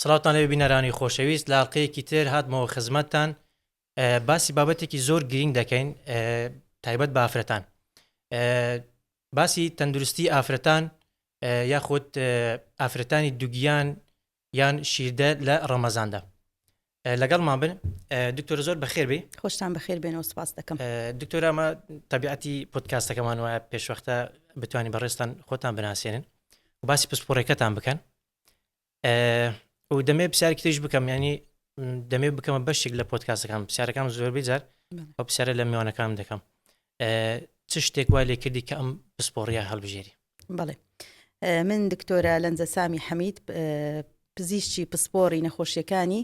سڵاوتان لێ بینەرانی خۆشەویست لە ئاڵلقەیەکی تر هاتمەوە خزمەتتان باسی بابەتێکی زۆر گرنگ دەکەین تایبەت بە ئافرەتان باسی تەندروستی ئافرەتان یاخود ئافرەتانی دووگیان یان شیردە لە ڕەمەزاندا لەگەڵمان بن دکتۆر زۆر بەخێر بێ خۆشتان بەخێر بێنەوە سپاس دەکەم دکتۆرە ئەمە تەبیعەتی پۆدکاستەکەمان وایە پێشوەختە بتوانین بەڕێستان خۆتان بناسیێنن و باسی پسپۆڕێکەتان بکەن و دەمێ پرسیارێکی تریش بکەم ینی دەمێ بکەمە بەشێک لە پۆدکاستەکەم پرسیارەکەم زۆربەی جار ئەو پرسیارە لە میوانەکانم دەکەم چ شتێک وای لێ کردی کە ئەم پسپۆڕیە هەڵبژێری؟ بەڵێ من دکتۆرە لەنجە سامی حەمید پزیشکی پسپۆڕی نەخۆشیەکانی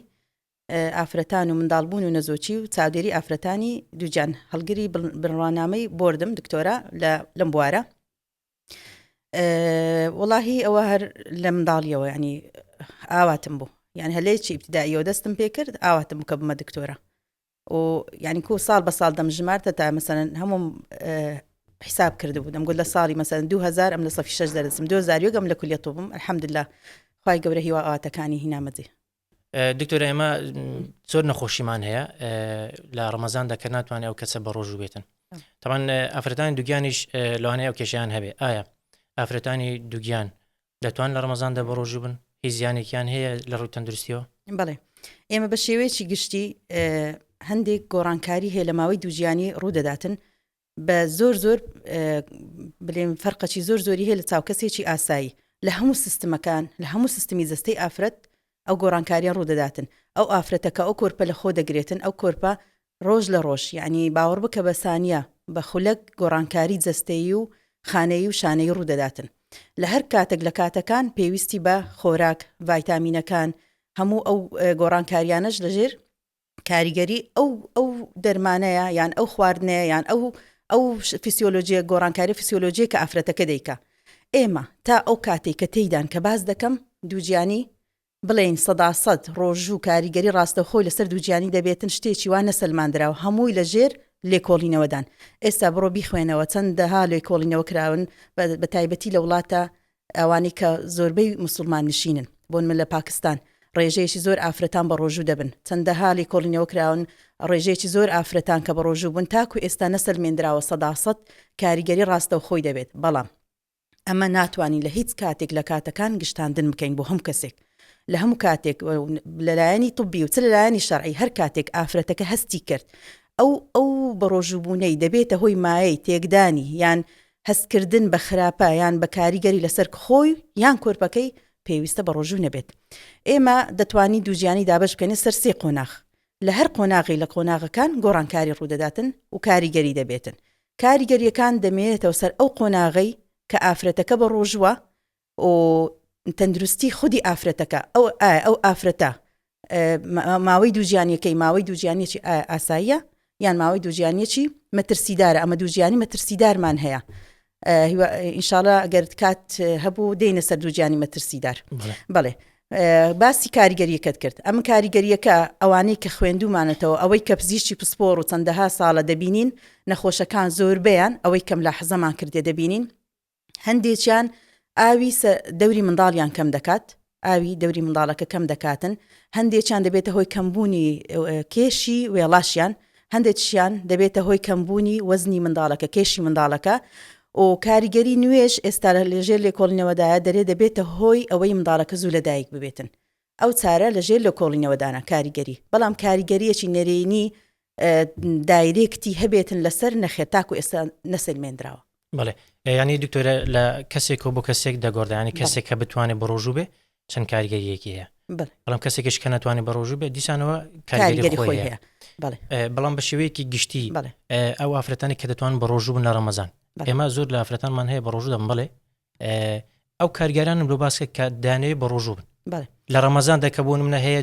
ئافرەتان و منداڵبوون و نەزۆچی و چاودێری ئافرەتانی دووجان هەڵگری بڕوانامەی بردم دکتۆرە لەم بوارە وڵاهی ئەوە هەر لە منداڵیەوە ینی ئاواتم بوو یعنی هەلەیەکی ئیبتیدائیەوە دەستم پێ کرد ئاواتم بکە بمە دکتۆرە و یعنی کو ساڵ بە ساڵ دەمژمارتە تا مەسەن هەموم حساب کرده بودم گوت لە ساڵی مەسەن 2000 ئەم لە صفی 6 دەرسم 2000 گەم لە کولیەتۆ بووم الحەمدلله خوای گەورە هیوا ئاواتەکانی هینامەجێ. دکتۆرە ئێمە زۆر نەخۆشیمان هەیە لە ڕەمەزاندا کە ناتوانێت ئەو کەسە بە ڕۆژوو بێتن تەمان ئافرەتانی دووگیانیش لەوانەیە ئەو کێشیان هەبێ ئایا ئافرەتانی دووگیان دەتوان لە ڕەمەزاندا بە ڕۆژوو بن هیچ زیانێکیان هەیە لە ڕووی تەندروستیەوە؟ بەڵێ ئێمە بە شێوەیەکی گشتی هەندێک گۆڕانکاری هەیە لە ماوەی دووجیانی ڕوودەداتن بە زۆر بڵێم فەرقەکی زۆری هەیە لە چاوکەسێکی ئاسایی لە هەموو سیستمەکان لە هەموو سیستمی جەستەی ئافرەت ئەو گۆڕانکاریان ڕوودەداتن ئەو ئافرەتەکە ئەو کۆرپە لە خۆ دەگرێتن ئەو کۆرپە ڕۆژ لە ڕۆژ یعنی باوەڕ بکە بە سانیە بە خولەک گۆڕانکاری جەستەیی و خانەیی و شانەی ڕوودەداتن لە هەر کاتێک لە کاتەکان پێویستی بە خۆراک ڤایتامینەکان هەموو ئەو گۆڕانکاریانەش لەژێر کاریگەری ئەو دەرمانەیە یان ئەو خواردنەیە یان ئەو فیسیۆلۆژیە گۆڕانکاری فیسیۆلۆژیە کە ئافرەتەکە دەیکا ئێمە تا ئەو کاتێک کە تێیدان کە باز دەکەم دووجیانی بڵێن 100% ڕۆژوو کاریگەری ڕاستەخۆی لەسەر دووجیانی دەبێتن شتێکی وان نەسەلماندراوە هەمووی لەژێر لێکۆڵینەوەدان ئێستا بڕۆ بیخوێنەوە چەندەها لێکۆڵینەوە کراون بە تایبەتی لە وڵاتە ئەوانی کە زۆربەی موسڵمان نشینن بۆن من لە پاکستان ڕێژەیەکی زۆر ئافرەتان بە ڕۆژوو دەبن چەندەها لێکۆڵینەوە کراون ڕێژەیەکی زۆر ئافرەتان کە بە ڕۆژوو بوون تاکو ئێستا نەسەلمێنراوە 100% کاریگەری ڕاستەوخۆی دەبێت بەڵام ئەمە ناتوانین لە هیچ کاتێک لە کاتەکان گشتاندن بکەین بۆ هەم کەسێک لە هەموو کاتێک لەلایەنی طبی و چ لەلایەنی شەرعی هەر کاتێک ئافرەتەکە هەستی کرد ئەو بە ڕۆژووبوونەی دەبێتە هۆی مایەی تێکدانی یان هەستکردن بە خراپە یان بە کاریگەری لەسەر خۆی یان کۆرپەکەی پێویستە بە ڕۆژوو نەبێت ئێمە دەتوانی دووجیانی دابش بکەنێ سەر سێ قۆناغ لە هەر قۆناغی لە قۆناغەکان گۆڕانکاری ڕوودەداتن و کاریگەری دەبێتن کاریگەریەکان دەمێنێتەوە سەر ئەو قۆناغی کە ئافرەتەکە بە ڕۆژوە و تەندروستی خودی ئافرەتەکە ئەو ئافرەتە ماوەی دووجیانیەکەی ماوەی دووجیانیەکی ئاساییە یان ماوەی دووجیانیەکی مەترسیدارە ئەمە دووجیانی مەترسیدارمان هەیە ئینشاءالله ئەگەر کات هەبوو دێنە سەر دووجیانی مەترسیدار بەڵێ باسی کاریگەریەکەت کرد ئەم کاریگەریەکە ئەوانەی کە خوێندومانێتەوە ئەوەی کە پزیشکی پسپۆڕ و چەندەها ساڵە دەبینین نەخۆشەکان زۆربەیان ئەوەی کەم لە حەزەمان کردێ دەبینین هەندێکیان ئاوی دەوری منداڵیان کەم دەکات ئاوی دەوری منداڵەکە کەم دەکاتن هەندێکیان دەبێتە هۆی کەمبوونی کێشی وێڵاشیان هەندێکیان دەبێتە هۆی کەمبوونی وەزنی منداڵەکە کێشی منداڵەکە و کاریگەری نوێش ئێستا لەژێر لێکۆڵینەوەدایە دەبێتە هۆی ئەوەی منداڵەکە زوو لەدایک ببێتن ئەو چارە لەژێر لێکۆڵینەوەدانە کاریگەری بەڵام کاریگەریەکی نەرێنی دایرێکتی هەبێتن لەسەر نەخێت تاکو ئێستا نەسەلمێنراوە. بەڵێ ینی دکتۆرە لە کەسێک و بۆ کەسێک دەگۆڕدانی کەسێک کە بتوانێت بە ڕۆژوو بێ چەند کاریگەریەکی هەیە بەڵام کەسێکش کە ناتوانێت بە ڕۆژوو بێ دیسانەوە کاریگەری خۆی هەیە بەڵام بە شێوەیەکی گشتی ئەو ئافرەتانی کە دەتوان بە ڕۆژوو بن لە ڕەمەزان ئێمە زۆر لە ئافرەتانمان هەیە بە ڕۆژوو دەبن بڵێ ئەو کارگەرانم لە باسکە کە دانەوێت بە ڕۆژوو بن لە ڕەمەزاندا کە بۆ منە هەیە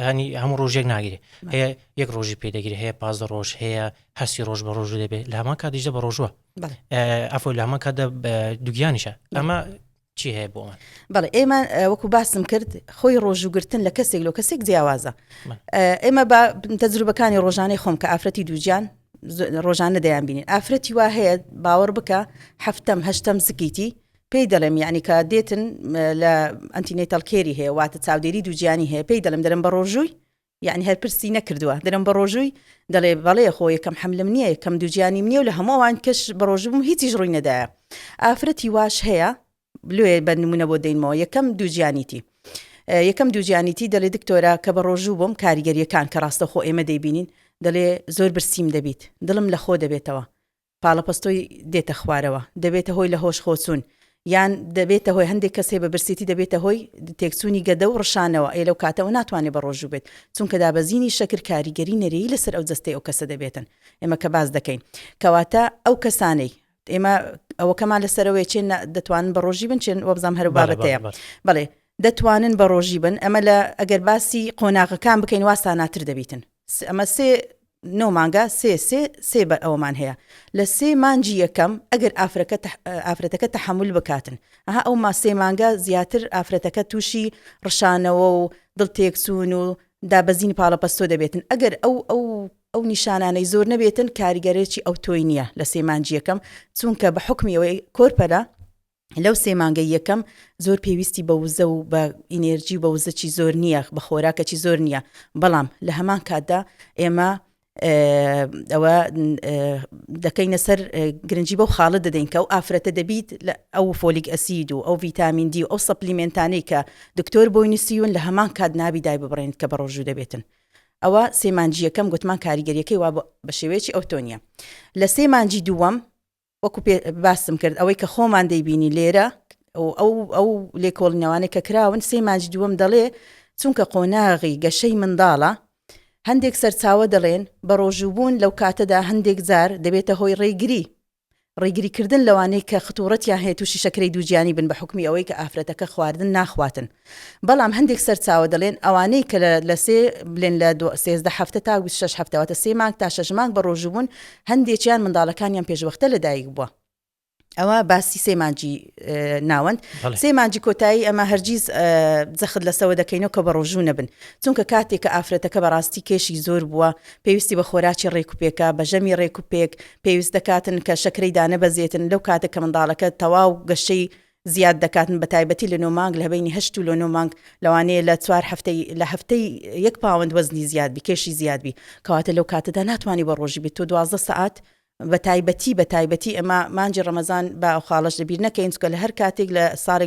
هەنی هەموو ڕۆژێک ناگیرێ هەیە یەک ڕۆژی پێدەگیری هەیە 15 ڕۆژ هەیە هەستی ڕۆژ بە ڕۆژوو دەبێت لە هەمان کاتیشدا بە ڕۆژوە ئەفۆ لە هەمان کاتدا دووگیانیشە ئەمە چی هەیە بۆمان؟ بەڵێ ئێمە وەکو باسم کرد خۆی ڕۆژوگرتن لە کەسێک لە کەسێک جیاوازە ئێمە بە تەجروبەکانی ڕۆژانەی خۆم کە ئافرەتی دووجیان ڕۆژانە دەیان بینین ئافرەتی وا هەیە باوەڕ بکە هەفتەم هەشتەم زگیتی پێی دەڵێم یعنی کە دێتن لە ئەنتینێتال کێری هەیە واتە چاودێری دووجیانی هەیە پێی دەڵێم دەرم بە ڕۆژووی یعنی هەر پرسی نەکردووە دەرم بە ڕۆژووی دەڵێ بەڵێ خۆ یەکەم حملم نییە یەکەم دووجیانی نییە و لە هەمووان کەش بە ڕۆژبووم هیچیش ڕووی نەدایە ئافرەتی واش هەیە لێ بە نمونە بۆ دەینەوە یەکەم دووجیانیتی دەڵێ دکتۆرە کە بە ڕۆژوو بووم کاریگەریەکان کە ڕاستە خۆ ئێمە دەیبینین دەڵێ زۆر برسیم دەبیت دڵم لە خۆ دەبێتەوە پاڵەپەستۆی دێتە خوارەوە دەبێتە هۆی لە هۆش خۆچوون یان دەبێتە هۆی هەندێک کەسێ بە برسیتی دەبێتە هۆی تێکچوونی گەدە و ڕشانەوە ئێ لەو کاتەوە ناتوانێت بە ڕۆژوو بێت چونکە دابەزینی شەکر کاریگەری نەرەیی لەسەر ئەو جەستەی ئەو کەسە دەبێتن ئێمە کە باز دەکەین کەواتە ئەو کەسانەی ئێمە ئەوە کەمان لەسەرەوەی چێن دەتوانن بە ڕۆژی بن چێن وەبزام هەر بابەتەیە بەڵێ دەتوانن بە ڕۆژی بن ئەمە لە ئەگەر باسی قۆناغەکان بکەین واساناتر دەبیتن ئەمە نۆ مانگە سێ بە ئەومان هەیە لە سێ مانجی یەکەم ئەگەر ئافرەتەکە تەحمل بکاتن ئەو ما سێ مانگە زیاتر ئافرەتەکە تووشی ڕشانەوە و دڵتێکچوون و دابەزینی پاڵەپەستۆ دەبێتن ئەگەر ئەو نیشانانەی زۆر نەبێتن کاریگەرێکی ئەو تۆی نییە لە سێ مانجی یەکەم چونکە بە حکمیەوەی کۆرپەرە لەو سێ مانگەی یەکەم زۆر پێویستی بە وزە و بە ئینێرجی بە وزەکی زۆر نییە بە خۆراکەکی زۆر نییە بەڵام لە هەمان کاتدا ئێمە ئەوە دەکەینە سەر گرنگی بەو خاڵە دەدەین کە ئەو ئافرەتە دەبیت ئەو فۆلیک ئەسید و ئەو ڤیتامین دی و ئەو سەپلیمنتانەی کە دکتۆر بۆی نووسیون لە هەمان کات نابی دای ببڕێن کە بە ڕۆژوو دەبێتن ئەوە سێ مانجی یەکەم گوتمان کاریگەریەکەی وا بە شێوەیەکی ئۆتۆنیە لە سێ مانجی دووەم وەکو باسم کرد ئەوەی کە خۆمان دەیبینی لێرە ئەو لێکۆڵنەوانەی کە کراون سێ مانجی دووەم دەڵێ چونکە قۆناغی گەشەی منداڵە هەندێک سەرچاوە دەڵێن بە ڕۆژووبوون لەو کاتەدا هەندێک جار دەبێتە هۆی ڕێگریکردن لەوانەی کە خطوڕەتیان هەیە تووشی شەکرەی دووجیانی بن بە حکمی ئەوەی کە ئافرەتەکە خواردن ناخواتن بەڵام هەندێک سەرچاوە دەڵێن ئەوانەی کە لە سێ بلێن لە 13 هەفتە تا 26 هەفتەواتە 3 مانگ تا 6 مانگ بە ڕۆژووبوون هەندێکیان منداڵەکانیان پێشوەختە لەدایک بووە ئەوە باسی سێ مانجی ناوەند سێ مانجی کۆتایی ئەمە هەرگیز جەخت لەسەوە دەکەینەوە کە بە ڕۆژوو نەبن چونکە کاتێک کە ئافرەتەکە بەڕاستی کێشی زۆر بووە پێویستی بە خۆراکی ڕێکوپێکە بە ژەمی ڕێکوپێک پێویست دەکاتن کە شەکرەی دانەبەزێتن لەو کاتێک کە منداڵەکە تەواو گەشەی زیاد دەکاتن بە تایبەتی لە 9 مانگ لە بینی 8 و 9 مانگ لەوانەیە لە 4 هەفتەی 1 پاوەند وەزنی زیادبی کێشی زیادبی کەواتە لەو کاتەدا ناتوانانی بە ڕۆژی بێت تۆ 12 سەعات بە تایبەتی ئەمە مانجی ڕەمەزان بە ئەو خاڵش دەبیر نەکەین چکە لە هەر کاتێک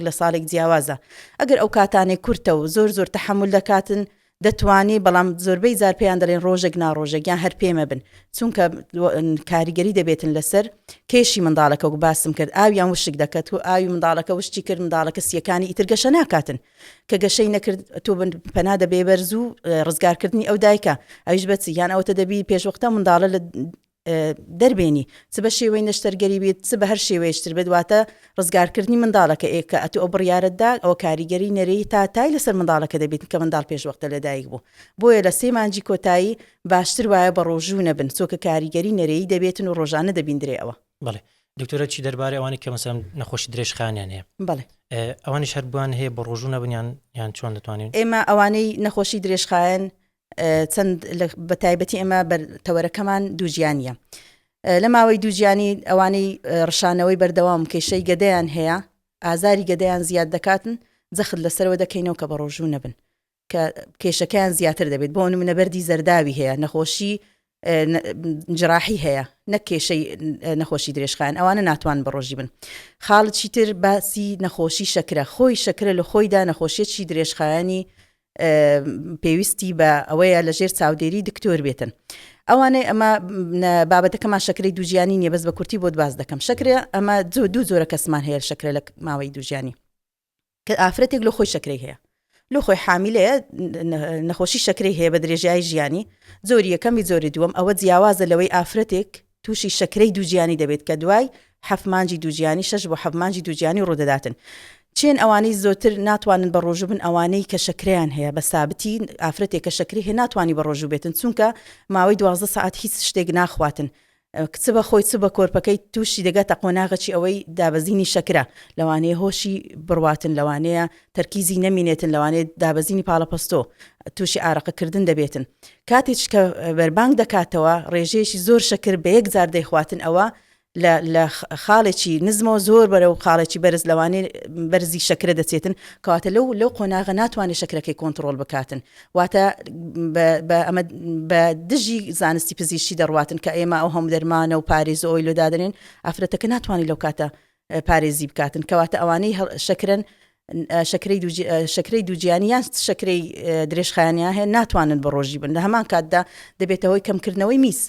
لە ساڵێک جیاوازە ئەگەر ئەو کاتانێک کورتە و زۆر تەحمل دەکاتن دەتوانی بەڵام زۆربەی زار پێیان دەڵێن ڕۆژێک ناڕۆژێک یان هەر پێمە بن چونکە کاریگەری دەبێتن لەسەر کێشی منداڵەکە و باسم کرد ئاویان وشک دەکات و ئاوی منداڵەکە وشتی کرد منداڵەکە سیەکانی ئیتر گەشە ناکاتن کە گەشەی نەکرد تۆ پەنا دەبێ بەرز و ڕزگارکردنی ئەو دایکە ئەویش بەچی یان ئەوتە دەبی پێشوەختە منداڵە لە دەربێنی چ بە شێوەی نەشتەرگەری بێت چ بە هەر شێوەیەشتر بێت واتە ڕزگارکردنی منداڵەکە ئێکە ئەتو ئەو بڕیارەتدا ئەوە کاریگەری نەرەی تای لەسەر منداڵەکە دەبێت کە منداڵ پێشوەختە لەدایک بوو بۆیە لە سێ مانجی کۆتایی باشتر وایە بە ڕۆژوو نەبن چۆکە کاریگەری نەرەیی دەبێتن و ڕۆژانە دەبیندرێەوە بەڵێ دکتۆرە چی دەربارەی ئەوانی کە مەسەڵەن نەخۆشی درێژخانیان هەیە بەڵێ ئەوانیش هەر بوان هەیە بە ڕۆژوو نەبنیان یان چۆن دەتوانین ئێمە ئەوانەی نەخۆشی درێژخایەن چەند بە تایبەتی ئێمە تەوەرەکەمان دووجیانیە لە ماوەی دووجیانی ئەوانەی ڕشانەوەی بەردەوام کێشەی گەدەیان هەیە ئازاری گەدەیان زیاد دەکاتن جەخت لەسەرەوە دەکەینەوە کە بە ڕۆژوو نەبن کە کێشەکەیان زیاتر دەبێت بۆ نمونە بەردی زەرداوی هەیە نەخۆشی جراحی هەیە نەک کێشەی نەخۆشی درێژخایەن ئەوانە ناتوان بە ڕۆژی بن خاڵی تر باسی نەخۆشی شەکرە خۆی شەکرە لە خۆیدا نەخۆشیەکی درێژخایانی پێویستی بە ئەوەیە لەژێر چاودێری دکتۆر بێتن ئەوانەی ئەمە بابەتەکەمان شەکرەی دووجیانی نیە بەس بە کورتی بۆت باز دەکەم شەکرە ئەمە دوو زۆرە کەسمان هەیە شەکرە لە ماوەی دووجیانی کە ئافرەتێک لە خۆی شەکرەی هەیە لە خۆی حامیلەیە نەخۆشی شەکرەی هەیە بە درێژایی ژیانی زۆری یەکەمی زۆری دووەم ئەوە جیاوازە لەوەی ئافرەتێک تووشی شەکرەی دووجیانی دەبێت کە دوای 7 مانجی دووجیانی 6 بۆ 7 مانجی دووجیانی ڕوودەداتن چێن ئەوانەی زۆرتر ناتوانن بە ڕۆژوو بن ئەوانەی کە شەکرەیان هەیە بە سابتی ئافرەتێک کە شەکری هەیە ناتوانانی بە ڕۆژوو بێتن چونکە ماوەی 12 ساعت هیچ شتێک ناخواتن کچ بە خۆی چ بە کۆرپەکەی تووشی دەگاتە قۆناغەکی ئەوەی دابەزینی شەکرە لەوانەیە هۆشی بڕواتن لەوانەیە تەرکیزی نەمینێتن لەوانەیە دابەزینی پاڵەپەستۆ تووشی ئارەقەکردن دەبێتن کاتێک کە بەربانگ دەکاتەوە ڕێژەیەکی زۆر شەکر بە یەک جار دەیخواتن ئەوە لە خاڵێکی نزمەوە زۆر بەرە و خاڵێکی بەرز لەوانێ بەرزی شەکرە دەچێتن کەواتە لەو قۆناغە ناتوانێت شەکرەکەی کۆنتترۆل بکاتن واتە بە دژی زانستی پزیشتی دەڕواتن کە ئێمە ئەو هەموو دەرمانە و پارێز ئەوی لۆ دادنێن ئافرەتەکە ناتوانانی لەو کاتە پارێزی بکاتن کەواتە ئەوانەی شەکرن شەکرەی دووجیانی یان شەکرەی درێژخایانیان هەیە ناتوانن بە ڕۆژی بن لە هەمان کاتدا دەبێتەوەی کەمکردنەوەی میس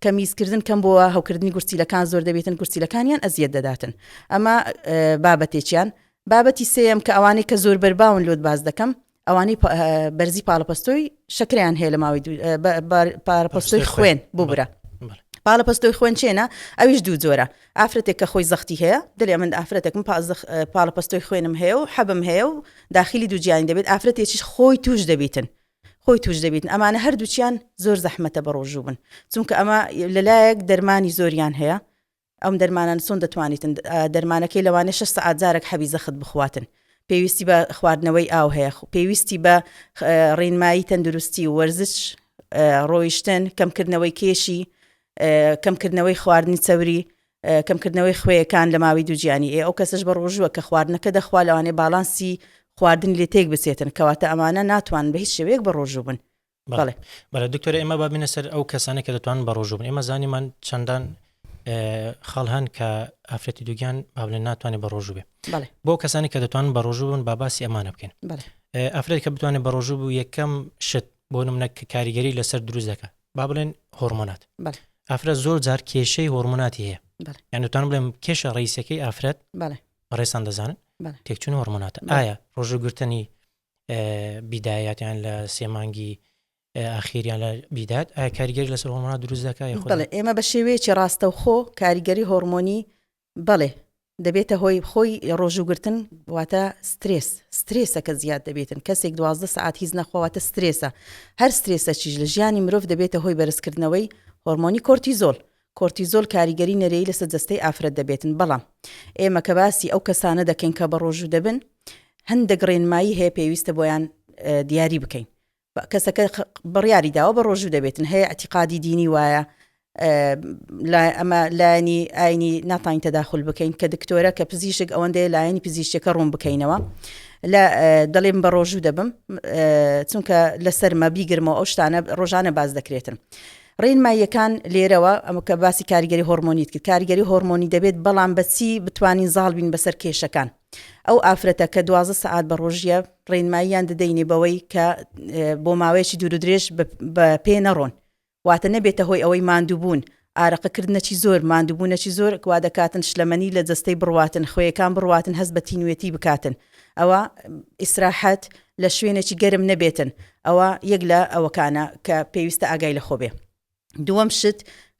کە میزکردن کەم بۆەوە هەوکردنی گورچیلەکان زۆر دەبێتن گورچیلەکانیان ئەزیەت دەداتن ئەمە بابەتێکیان بابەتی سێم کە ئەوانەی کە زۆر بەرباون لۆت باز دەکەم ئەوانەی بەرزی پاڵەپەستۆی شەکریان هەیە لە ماوەی پاڵەپەستۆی خوێن ببرە پاڵەپەستۆی خوێن چێنە ئەویش دوو جۆرە ئافرەتێک کە خۆی زەختی هەیە دڵێ من ئافرەتێکم پاڵەپەستۆی خوێنم هەیە و حەبم هەیە و داخلی دووجیانی دەبێت ئافرەتێکیش خۆی توش دەبێتن ئەمانە هەردووچیان زۆر زەحمەتە بە ڕۆژوو بن چونکە ئەمە لەلایەک دەرمانی زۆریان هەیە ئەم دەرمانان چۆن دەتوانیتن دەرمانەکەی لەوانێ 6 سەعات جارێک حەبی زەخت بخواتن پێویستی بە خواردنەوەی ئاو هەیە پێویستی بە ڕێنمایی تەندروستی و وەرزش ڕۆیشتن کەمکردنەوەی کێشی کەمکردنەوەی خواردنی چەوری کەمکردنەوەی خوێیەکان لە ماوەی دووجیانی ئەو کەسش بە ڕۆژووە کە خواردنەکە دەخوا لەوانێ باڵانسی خواردن لێ تێک بچێتن کەواتە ئەمانە ناتوان بە هیچ شێوەیەک بە ڕۆژوو بن بەڵێ دکتۆرە ئێمە بابینە سەر ئەو کەسانە کە دەتوانن بە ڕۆژوو بن ئێمە زانیمان چەندان خاڵ هەن کە ئافرەتی دووگیان بابلێن ناتوانێت بە ڕۆژوو بێ بۆ کەسانی کە دەتوانن بە ڕۆژوو بن باسی ئەمانە بکەین ئافرەت کە بتوانێت بە ڕۆژوو بوو یەکەم شت بۆ نمونە کاریگەری لەسەر دروست دەکات با بڵێن هۆرمۆنات ئافرەت زۆر جار کێشەی هۆرمۆناتی هەیە یان دەتوانم بڵێم کێشە ڕئیسەکەی ئافرەت ڕێسان دەزانن تێکچوون هۆرمۆناتە ئایا ڕۆژوگرتنی بیدایەتیان لە سێمانگی ئاخیریان لە بیدات ئایا کاریگەری لەسەر هۆرمۆنات دروست دەکات بەڵێ ئێمە بە شێوەیەکی ڕاستەوخۆ کاریگەری هۆرمۆنی بەڵێ دەبێتە هۆی خۆی ڕۆژوگرتن واتە سترێسە کە زیاد دەبێتن کەسێک 12 ساعت هیچ نەخواواتە سترێسە هەر سترێسە چیش لە ژیانی مرۆڤ دەبێتە هۆی بەرزکردنەوەی هۆرمۆنی کۆرتیزۆل کاریگەری نەرەیی لەسەر جەستەی ئافرەت دەبێتن بەڵام ئێمە کە باسی ئەو کەسانە دەکەین کە بە ڕۆژوو دەبن هەندێک ڕێنمایی هەیە پێویستە بۆیان دیاری بکەین کەسەکە بڕیاری داوە بە ڕۆژوو دەبێتن هەیە ئەتیقادی دینی وایە ئەمە لایەنی ئاینی ناتوانین تەداخل بکەین کە دکتۆرە کە پزیشک ئەوەندەیە لایەنی پزیشکەکە ڕوون بکەینەوە دەڵێم بە ڕۆژوو دەبم چونکە لەسەر مە بیگرمەوە ئەو شتانە ڕۆژانە باز دەکرێتن ڕێنماییەکان لێرەوە ئەمە کە باسی کاریگەری هۆرمۆنیت کرد کاریگەری هۆرمۆنی دەبێت بەڵام بەچی بتوانین زاڵ بین بەسەر کێشەکان ئەو ئافرەتە کە 12 ساعت بە ڕۆژیە ڕێنماییان دەدەینێ بەوەی کە بۆ ماوەیەکی دوور و درێژ بە پێ نەڕۆن واتە نەبێتە هۆی ئەوەی ماندووبوون ئارەقەکردنەکی زۆر ماندووبوونەکی زۆر وا دەکاتن شلەمەنی لە جەستەی بڕواتن خوێیەکان بڕواتن هەست بە تینوێتی بکاتن ئەوە ئیسراحەت لە شوێنێکی گەرم نەبێتن ئەوە یەک لە ئەوەکانە کە پێویستە ئاگای لە خۆ بێ دووەم شت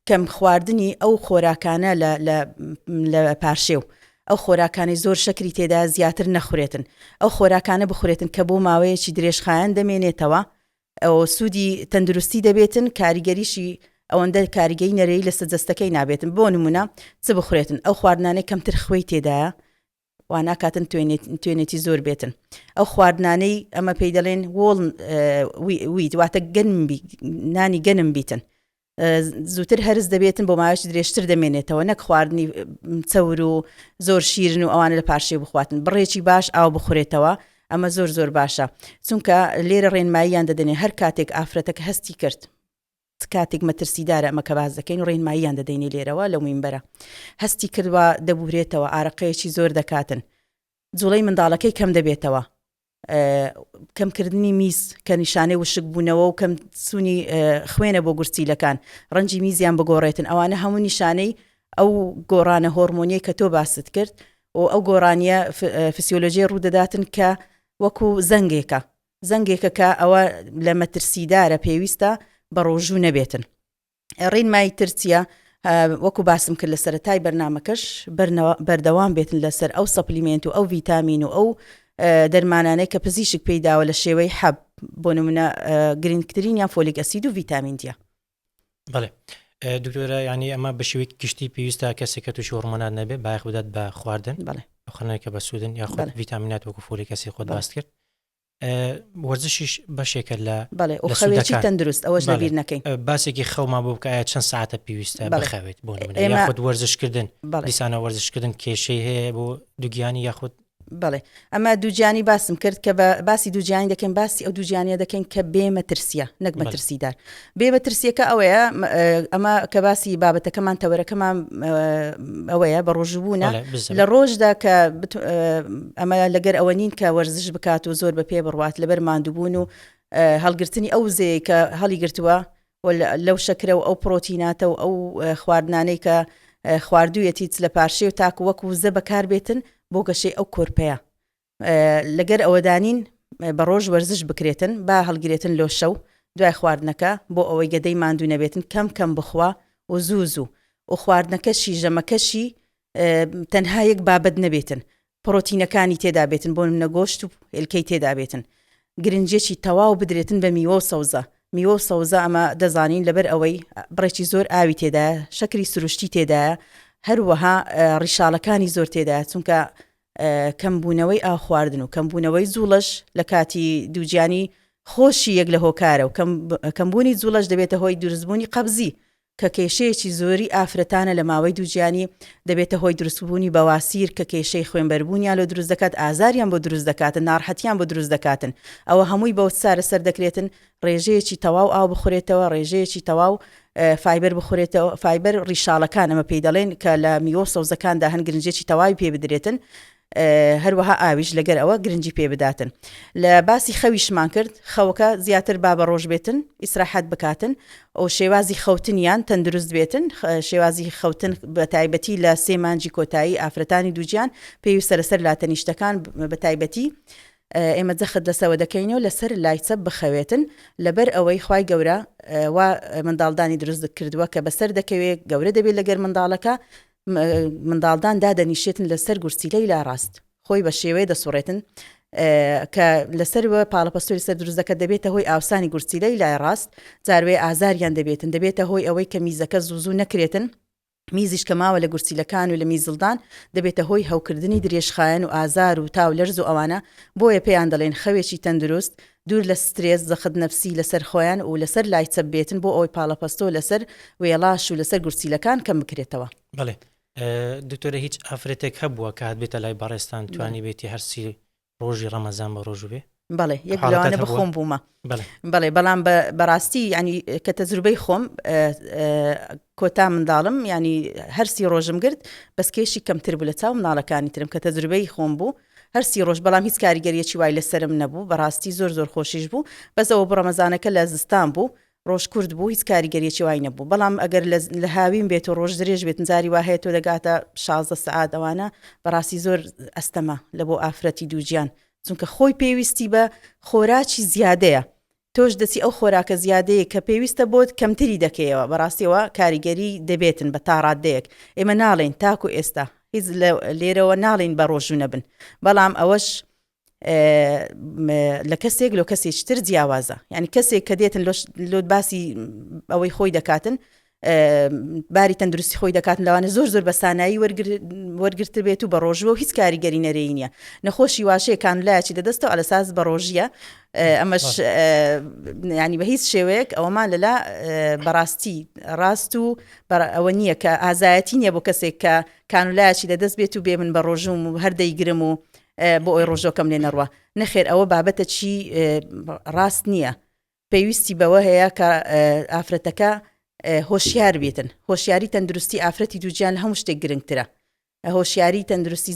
کەم خواردنی ئەو خۆراکانە لە پاشێو ئەو خۆراکانی زۆر شەکری تێدا زیاتر نەخورێتن ئەو خۆراکانە بخورێتن کە بۆ ماوەیەکی درێژخایەن دەمێنێتەوە ئەو سوودی تەندروستی دەبێتن کاریگەریشی ئەوەندە کاریگەری نەرەیی لە سەرجەستەکەی نابێتن بۆ نمونە چ بخورێتن ئەو خواردنانەی کەمتر خوێی تێدایە وا ناکاتن توێنێتی زۆر بێتن ئەو خواردنانەی ئەمە پێی دەڵێن وۆڵ ویت واتە نانی گەنم بیتن زووتر هەرز دەبێتن بۆ ماوەیەکی درێژتر دەمێنێتەوە نەک خواردنی چەور و زۆر شیرن و ئەوانە لە پاشێ بخواتن بڕێکی باش ئاو بخورێتەوە ئەمە زۆر باشە چونکە لێرە ڕێنماییان دەدەنێ هەر کاتێک ئافرەتەکە هەستی کرد کاتێک مەترسیدارە ئەمە کە باز دەکەین و ڕێنماییان دەدەینێ لێرەوە لەو مینبەرە هەستی کردوە دەبورێتەوە ئارەقەیەکی زۆر دەکاتن جوڵەی منداڵەکەی کەم دەبێتەوە کەمکردنی میز کە نیشانەی وشک بوونەوە و کەم سوونی خوێنە بۆ گورچیلەکان ڕەنجی میزیان بگۆڕێتن ئەوانە هەموو نیشانەی ئەو گۆڕانە هۆرمۆنیە کە تۆ باست کرد و ئەو گۆڕانیە فسیۆلۆژیە ڕوودەداتن کە وەکو زەنگێکە کە ئەوە لە مەترسیدارە پێویستە بە ڕۆژوو نەبێتن ڕێنمایی ترچیە وەکو باسم کرد لە سەرەتای بەرنامەکەش بەردەوام بێتن لەسەر ئەو سەپلیمنت و ئەو ڤیتامین و ئەو دەرمانانەی کە پزیشک پێیداوە لە شێوەی حەب بۆ نمونە گرنگترین یان فۆلیک ئەسید و ڤیتامین دیە بەڵێ دکتۆرە ینی ئەمە بە شێوەی گشتی پێویستە کەسێکە تووشی هۆرمۆنات نەبێت باەخ بدات بە خواردن بەڵێ خەنەیەکە بە سوودن یاخود ڤیتامینات وەکو فۆلیک ئەسید خۆت باست کرد وەرزشیش بەشێکە لە بەڵێ و خەوێکی تەندروست ئەوەش لەبیر نەکەین. باسێکی خەوما بوو کە چەند ساعتە پێویستە بخەوێت بۆ یاخود وەرزشکردن دیسانە وەرزشکردن کێشەی هەیە بۆ دووگیانی یاخود بڵێ ئەمە دووجانی باسم کرد کە باسی دووجانی دەکەین باسی ئەو دووجانیە دەکەین کە بێمەترسیە نەک مەترسیدار بێمەترسیەکە ئەوەیە ئەمە کە باسی بابەتەکەمان تەوەرەکەمان ئەوەیە بە ڕۆژبوونە لە ڕۆژدا کە ئەمە لەگەر ئەوە نین کە وەرزش بکات و زۆر بە پێ بڕوات لەبەر ماندووبوون و هەڵگرتنی ئەو زێ کە هەڵی گرتووە لەو شەکرە و ئەو پرۆتیناتە و ئەو خواردنانەی کە خواردوویەتی لە پارشێ و تاکو وەکو زە بەکار بێتن بۆ گەشەی ئەو کۆرپەیە لەگەر ئەوەدانین بە ڕۆژ وەرزش بکرێتن با هەڵگرێتن لۆ شەو دوای خواردنەکە بۆ ئەوەی گەدەی ماندوو نەبێتن کەم بخوا و زوو و خواردنەکەشی ژەمەکەشی تەنها یەک بابەت نەبێتن پرۆتینەکانی تێدا بێتن بۆ منە گۆشت و هێلکەی تێدا بێتن گرنجێکی تەواو بدرێتن بە میوە و سەوزە میوە و سەوزە ئەمە دەزانین لەبەر ئەوەی بڕێکی زۆر ئاوی تێدایە شەکری سروشتی تێدایە هەروەها ڕیشاڵەکانی زۆر تێدایە چونکە کەمبوونەوەی ئاو خواردن و کەمبوونەوەی جوڵەش لە کاتی دووجانی خۆشی یەک لە هۆکارە و کەمبوونی جوڵەش دەبێتە هۆی دروستبوونی قەبزی کە کێشەیەکی زۆری ئافرەتانە لە ماوەی دووجانی دەبێتە هۆی دروستبوونی بەواسیر کە کێشەی خوێنبەربوونیان لە دروست دەکات ئازاریان بۆ دروست دەکاتن ناڕەحەتیان بۆ دروست دەکاتن ئەوە هەمووی بەوە سارە سەر دەکرێتن ڕێژەیەکی تەواو ئاو بخورێتەوە ڕێژەیەکی تەواو فایبەر بخورێتەوە فایبەر ڕیشاڵەکان ئەمە پێی دەڵێن کە لە میوە سەوزەکاندا هەن گرنجێکی تەواوی پێ بدرێتن هەروەها ئاویش لەگەر ئەوە گرنجی پێ بداتن لە باسی خەویشمان کرد خەوەکە زیاتر با بە ڕۆژ بێتن ئیسراحەت بکاتن ئەو شێوازی خەوتنیان تەندروست بێتن شێوازی خەوتن بە تایبەتی لە 3 مانجی کۆتایی ئافرەتانی دووجیان پێویستە لەسەر لاتەنیشتەکان بە تایبەتی ئێمە جەخت لەسەوە دەکەینەوە لەسەر لایچە بخەوێتن لەبەر ئەوەی خوای گەورە وا منداڵدانی دروست کردووە کە بەسەر دەکەوێت گەورە دەبێت لەگەر منداڵەکە منداڵدان دادەنیشێتن لەسەر گورسیلەی لا ڕاست خۆی بە شێوەیە دەسوڕێتن کە لەسەر پاڵەپەستۆری سەر دروستەکە دەبێتە هۆی ئاوسانی گورسیلەی لای ڕاست جاروێ ئازاریان دەبێتن دەبێتە هۆی ئەوەی کە میزەکە زوو نەکرێتن میزیش کە ماوە لە گورسیلەکان و لە میزڵدان دەبێتە هۆی هەوکردنی درێژخایەن و ئازار و تاو لەرز و ئەوانە بۆیە پێیان دەڵێن خەوێکی تەندروست دوور لە سترێس زەخت نەفسی لەسەر خۆیان و لەسەر لایچە بێتن بۆ ئەوەی پاڵەپەستۆ لەسەر وێڵاش و لەسەر گورسیلەکان کەم بکرێتەوە. بەڵێ دکتۆرە هیچ ئافرەتێک هەبووە کە هات بێتە لای بەڕێستان توانی بێتی هەرسی ڕۆژی ڕەمەزان بە ڕۆژ بێ؟ بەڵێ یەک لەوانە بخۆم بوومە بەڵێ بەڵام بەڕاستی ینی کە تەجروبەی خۆم کۆتا منداڵم ینی هەرسی ڕۆژم گرت بەس کێشی کەمتر بوو لە چاو مناڵەکانی ترم کە تەجروبەی خۆم بوو هەرسی ڕۆژ بەڵام هیچ کاریگەریەکی وای لەسرم نەبوو بەڕاستی زۆر خۆشیش بوو بەس ئەوە بڕەمەزانەکە لە زستان بوو ڕۆژ کورد بوو هیچ کاریگەریەکی وای نەبوو بەڵام ئەگەر لە هاویم بێت و ڕۆژ درێژ بێت جاری وهەیە تۆ دەگاتە 16 سعات ئەوانە بەڕاستی زۆر ئەستەمە لە بۆ ئافرەتی دووجیان چونکە خۆی پێویستی بە خۆراکی زیادەیە تۆش دەچی ئەو خۆراکە زیادەیە کە پێویستە بۆت کەمتری دەکەیەوە بەڕاستیەوە کاریگەری دەبێتن بە تا ڕادەیەک ئێمە ناڵێن تاکو ئێستا هیچ لێرەوە ناڵین بە ڕۆژوو نەبن بەڵام ئەوەش لە کەسێک لۆ کەسێکی تر جیاوازە یعنی کەسێک کە دێتن لۆ باسی ئەوەی خۆی دەکاتن باری تەندروستی خۆی دەکاتن لەوانە زۆر بە سانایی وەرگرتر بێت و بە ڕۆژوە و هیچ کاریگەری نەرەی نییە نەخۆشی واشەیە کانولایەکی دەدەستەوە ئەلەساس بە ڕۆژیە ئەمەش ینی بە هیچ شێوەیەک ئەوەمان لەلا بەڕاستی ڕاست و ئەوە نییە کە ئازایەتی نییە بۆ کەسێک کە کانولایەکی دەدەست بێت و بێ من بە ڕۆژوم و هەردەیگرم و بۆ ئەوی ڕۆژۆکەم لێ نەڕوە نەخێر ئەوە بابەتە چی ڕاست نییە پێویستی بەوە هەیە کە ئافرەتەکە هۆشیار بێتن هۆشیاری تەندروستی ئافرەتی دووجیان لە هەموو شتێک گرنگترە هۆشیاری تەندروستی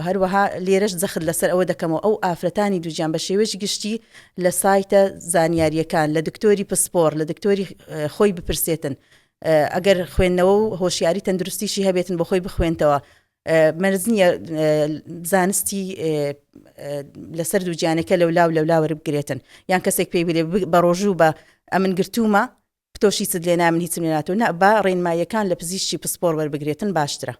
هەروەها لێرەش جەخت لەسەر ئەوە دەکەمەوە ئەو ئافرەتانی دووجیان بە شێوەیەکی گشتی لە سایتە زانیاریەکان لە دکتۆری پسپۆر لە دکتۆری خۆی بپرسێتن ئەگەر خوێندنەوە و هۆشیاری تەندروستیشی هەبێتن بە خۆی بخوێنتەوە مەرز نییە زانستی لەسەر دووجیانەکە لەولاوە بگرێتن یان کەسێک پێی بێ بە ڕۆژوو بە ئەمن گرتومە تۆشی چت لێ نامن هیچم لێ ناتۆ نە با ڕێنماییەکان لە پزیشکی پسپۆر وەربگرێتن باشترە.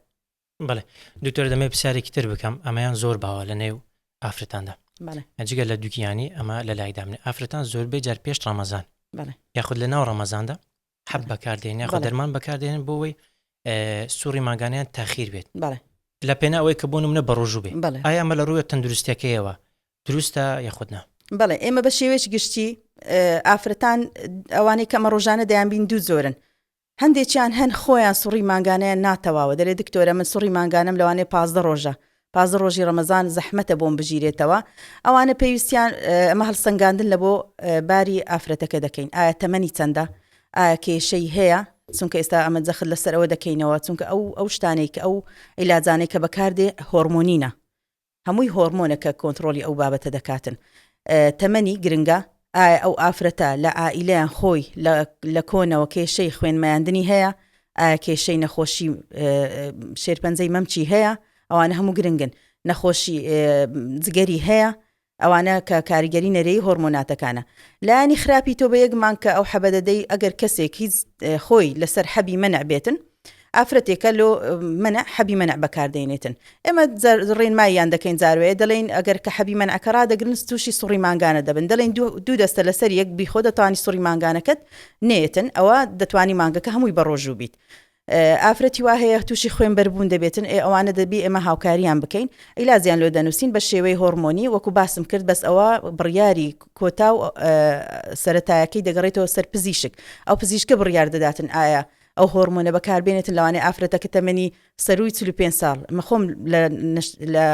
بەڵێ دکتۆر دەمێ پرسیارێکی تر بکەم ئەمەیان زۆر باوە لە نێو ئافرەتاندا جگە لە دووکیانی ئەمە لە لایدامنێ ئافرەتان زۆربەی جار پێش ڕەمەزان یاخود لە ناو ڕەمەزاندا حەب بەکاردێن یاخود دەرمان بەکاردێنن بۆەوەی سووری ماگانیان تاخیر بێت لە پێنا ئەوەی کە بۆ نمونە بە ڕۆژوو بێ ئایا ئەمە لە ڕووی تەندروستیەکەیەوە دروستە یاخودنا بەڵێ ئێمە بە شێوەیەکی گشتی ئافرەتان ئەوانەی کە ئەمە ڕۆژانە دەیانبین دوو زۆرن. هەندێکیان هەن خۆیان سوڕی مانگانەیان ناتەواوە، دەرێ دکتۆرە من سوڕی مانگانم لەوانەیە 15 ڕۆژە 15 ڕۆژی ڕەمەزان زەحمەتە بۆم بژیرێتەوە. ئەوانە پێویستیان ئەمە هەڵسەنگاندن لە بۆ باری ئافرەتەکە دەکەین. ئایا تەمەنی چەندە؟ ئایا کێشەی هەیە؟ چونکە ئێستا ئەمە جەخت لەسەرەوە دەکەینەوە، چونکە ئەو شتانەی کە ئەو عیلاجانەی کە بەکاردێ هۆرمۆنینە، هەمووی هۆرمۆنەکە کۆنتترۆلی ئەو بابەتە دەکاتن. تەمەنی گرنگە. ئایا ئەو ئافرەتە لە ئائیلەیان خۆی لە کۆنەوە کێشەی خوێنمایاندنی هەیە؟ ئایا کێشەی نەخۆشی شێرپەنجەی مەمچی هەیە؟ ئەوانە هەموو گرنگن. نەخۆشی جگەری هەیە؟ ئەوانە کە کاریگەری نەرەی هۆرمۆناتەکانە. لایانی خراپی تۆ بە یەکمان کە ئەو حەبەدەدەی ئەگەر کەسێک هیچ خۆی لەسەر حەبی مەنع بێتن، ئافرەتێکە لۆ منە حەبی مەنع بەکاردێنێتن. ئێمە ڕێنماییان دەکەین جاروەیە دەڵێن ئەگەر کە حەبی مەنعکە ڕدەگرن تووشی سوڕی مانگانە دەبن، دەڵێن دوو دەستە لەسەر یەک بیخۆ دەتوانی سوڕی مانگانەکەت نێتن، ئەوە دەتوانی مانگەکە هەمووی بەڕۆژوو بیت. ئافرەتی وا هەیە تووشی خوێن بەربوون دەبێتن، ئەوانە دەبی ئێمە هاوکاریان بکەین، ئیلازیان لۆ دەنووسین بە شێوەی هۆرمۆنی وەکو باسم کرد، بەس ئەوە بڕیاری کۆتا و سەرەتایەکەی دەگەڕێتەوە سەر پزیشک. ئەو پزیشکە بڕیار دەداتن ئایا ئەو هۆرمۆنە بەکاربێنێتن لەوانەیە ئافرەتەکە تەمەنی سەروی 45 ساڵ. مەخۆم لە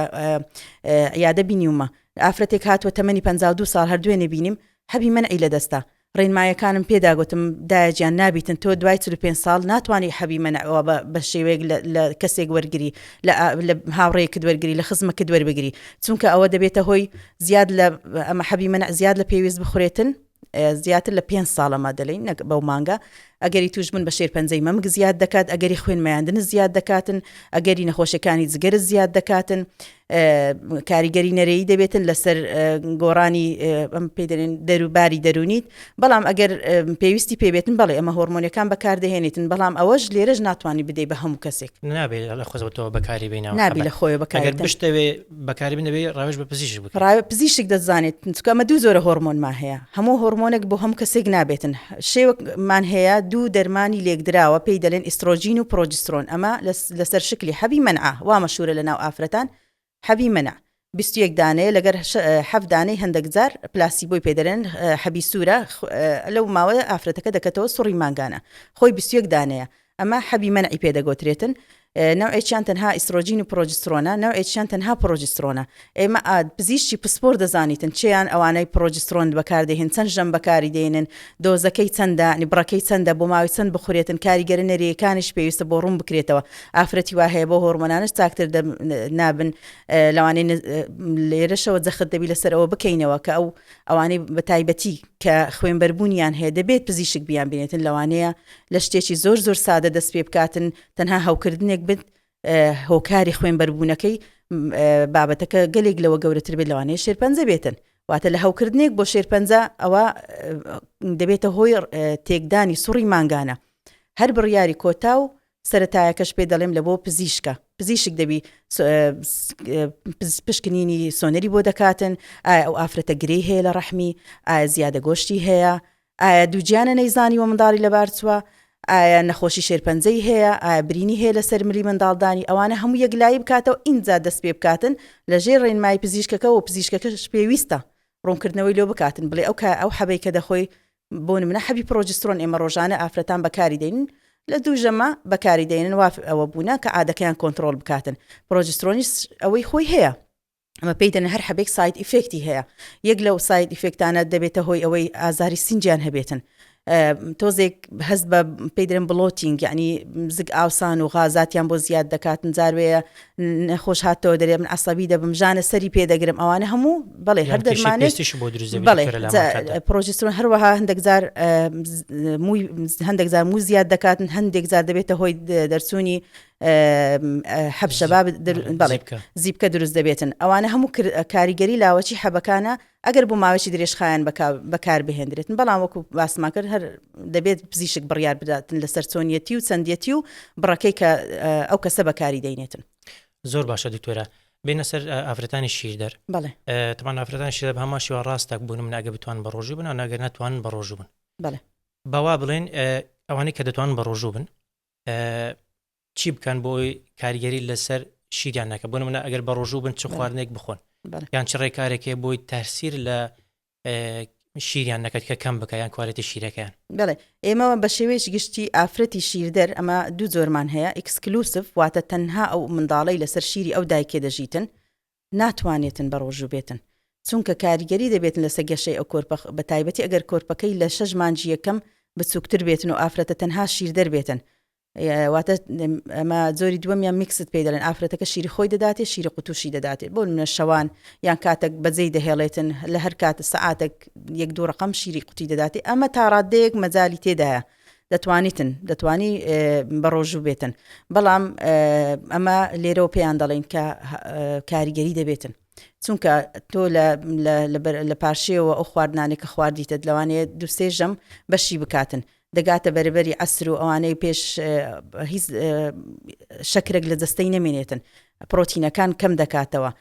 یادە بینیومە ئافرەتێک هاتووە تەمەنی 52 ساڵ هەردوێنێ بینیم حەبی منعی لەدەستا. ڕێنمایەکانم پێداگوتم دایەجیان نابیتن تۆ دوای 45 ساڵ ناتوانانی حەبی منعەوە بە شێوەیەک لە کەسێک وەرگری، لە هاوڕێیەکت وەرگری، لە خزمەکەت وەربگری، چونکە ئەوە دەبێتە هۆی زیاد لە ئەمە حەبی منع زیاد لە پێویست بخورێتن، زیاتر لە 5 ساڵەما دەڵێن بەو مانگە. ئەگەری توش بن بە شێرپەنجەی مەمک زیاد دەکات، ئەگەری خوێنمایاندن زیاد دەکاتن، ئەگەری نەخۆشیەکانی جگەر زیاد دەکاتن، کاریگەری نەرەیی دەبێتن لەسەر گۆڕانی ئەم پێدەێن دەروباری دەرونیت. بەڵام ئەگەر پێویستی پێبێتن بەڵێ ئەمە هۆرمۆنیەکان بەکاردەهێنێتن، بەڵام ئەوەش لێرەش ناتوانانی بدەی بە هەموو کەسێک. نابێت لە خۆزەوە بەکاری بێنەوە، نابی لە خۆی بەکار بشتەوێ بەکاری بنەبێ ڕاوێژ بە پزیشک بکە. پزیشک دەزانێت چونکە ئەمە دوو زۆرە هۆرمۆنمان هەیە، هەموو هۆرمۆنێک بۆ هەموو کەسێک نابێتن. شێوەمان هەیە دوو دەرمانی لێکدراوە پێی دەڵێن ئیسترۆژین و پرۆجسترۆن. ئەمە لەسەر شکلی حەبی مەنع وا مەشهورە لە ناو ئافرەتان. حەبی مەنع 21 دانەیە لەگەر 7 دانەی هەندێک جار پلاسیبۆی پێدەرێن حەبی سوورە لەو ماوەیە ئافرەتەکە دەکەتەوە سوڕی مانگانە، خۆی 21 دانەیە. ئەمە حەبی مەنعی پێدەگوترێتن. نوعێکیان تەنها ئیسترۆژین و پرۆجسترۆنە، نوعێکیان تەنها پرۆجسترۆنە. ئێمە پزیشکی پسپۆر دەزانیتن چیان ئەوانەی پرۆجسترۆن بەکاردێهێن، چەند ژەم بەکاری دێنن، دۆزەکەی چەندە، بڕەکەی چەندە، بۆ ماوەی چەند بخورێتن، کاریگەرە نەرەیەکانیش پێویستە بۆ ڕوون بکرێتەوە. ئافرەتی وا هەیە بۆ هۆرمۆنانش چاکتر نابن، لەوانەیە لێرەشەوە جەخت دەبی لەسەرەوە بکەینەوە کە ئەوانەی بە تایبەتی کە خوێنبەربوونیان هەیە دەبێت پزیشک بیان بێنێتن، لەوانەیە لە شتێکی زۆر زۆر سادە دەست پێ بکاتن، تەنها هەوکردنێک بن هۆکاری خوێنبەربوونەکەی بابەتەکە گەلێک لەوە گەورەتر بێت، لەوانەیە شێرپەنجە بێتن. واتە لە هەوکردنێک بۆ شێرپەنجە ئەوە دەبێتە هۆی تێکدانی سوڕی مانگانە. هەر بڕیاری کۆتا و سەرەتایەکەش پێ دەڵێم لە بۆ پزیشکە، پزیشک دەبی پشکنینی سۆنەری بۆ دەکاتن، ئایا ئەو ئافرەتە گرەی هەیە لە ڕەحمی، ئایا زیادە گۆشتی هەیە، ئایا دووجیانە نەیزانی و منداڵی لەبار چووە، ئایا نەخۆشی شێرپەنجەی هەیە، ئایا برینی هەیە لەسەر ملی منداڵدانی. ئەوانە هەموو یەکلایی بکاتەوە ئینجا دەست پێ بکاتن لەژێر ڕێنمای پزیشکەکە و پزیشکەکەش پێویستە ڕوونکردنەوەی لۆ بکاتن، بڵێ ئەو حەبەی کە دەخۆی بۆ نمونە حەبی پرۆجسترۆن ئێمە ڕۆژانە ئافرەتان بەکاری دێنن، لە دوو ژەمە بەکاری دێنن واف ئەوە بوونە کە عادەکەیان کۆنتترۆل بکاتن. پرۆجسترۆنیش ئەوەی خۆی هەیە، ئەمە پێی دەن هەر حەبێک ساید ئیفێکتی هەیە. یەک لەو ساید ئیفێکتانە دەبێتە هۆی ئەوەی ئازاری سینجیان هەبێتن. تۆزێک هەست بە پێدرن بڵۆتینگ، یعنی زگ ئاوسان و غازاتیان بۆ زیاد دەکاتن، جاروەیە نەخۆش هاتەوە دەرێ من عەسەبی دەبم، ژانە سەری پێدەگرم، ئەوانە هەموو بەڵێ هەر دەرمانێت. بەڵێ پرۆجسترۆن هەروەها هەندێک جار مووی زیاد دەکاتن، هەندێک جار دەبێتە هۆی دەرچوونی حەبشەباب زیبکە دروست دەبێتن. ئەوانە هەموو کاریگەری لاوەچی حەبەکانە ئەگەر بۆ ماوەی درێژخایان بەکار بهێنرێتن. بەڵام وەکو باسمان کرد هەر دەبێت پزیشک بڕیار بداتن لەسەر چۆنیەتی و چەندیەتی و بڕەکەی کە ئەو کەسە بەکاری دەینێتن. زۆر باشە دکتۆرە. بێنە سەر ئافرەتانی شیردەر. بەڵێ تەمان ئافرەتانی شیردەر بە هەمان شێوە ڕاستەک بوون من ئەگە بتوان بە ڕۆژوو بن، ئەگەر ناتوانن بە ڕۆژوو بن. بەڵێ باوا بڵێن ئەوانەی کە دەتوانن بە ڕۆژوو بن چی بکەن بۆی کاریگەری لەسەر شیریان نەکە؟ بۆ نمونە ئەگەر بە ڕۆژوو بن چ خواردنێک بخۆن، یان چ ڕێکارێکێ بۆی تەسیر لە شیریان نەکەت کە کەم بکەیان کوالەتی شیرەکەیان. بەڵێ ئێمە بە شێوەیەکی گشتی ئافرەتی شیردەر ئەمە دوو زۆرمان هەیە ئەکسکلوسف واتە تەنها ئەو منداڵەی لەسەر شیری ئەو دایکێ دەژیتن ناتوانێتن بە ڕۆژوو بێتن چونکە کاریگەری دەبێتن لەسەر گەشەی ئەو کۆرپە بە تایبەتی ئەگەر کۆرپەکەی لە 6 مانجی یەکەم بچووکتر بێتن و ئافرەتە تەنها شیردەر بێتن واتە ئەمە زۆری دووەمیان میکست پێ دەڵێن ئافرەتەکە شیری خۆی دەداتێ شیری قوتوشی دەداتێت بۆ منە شەوان یان کاتێک بەجێی دەهێڵێتن لە هەر کاتە سەعاتێک 1-2 ڕقم شیری قوتی دەداتێ ئەمە تا ڕادەیەک مەجای تێدایە دەتوانی بە ڕۆژوو بێتن بەڵام ئەمە لێرەوە پێیان دەڵێن کە کاریگەری دەبێتن چونکە تۆ لە پاشێەوە ئەو خواردنانێک کە خواردیتە لەوانەیە دوسێ ژەم بەشی بکاتن دەگاتە بەرەبەری ئەسر و ئەوانەی پێش هیچ شەکرێک لە جەستەی نەمێنێتن پرۆتینەکان کەم دەکاتەوە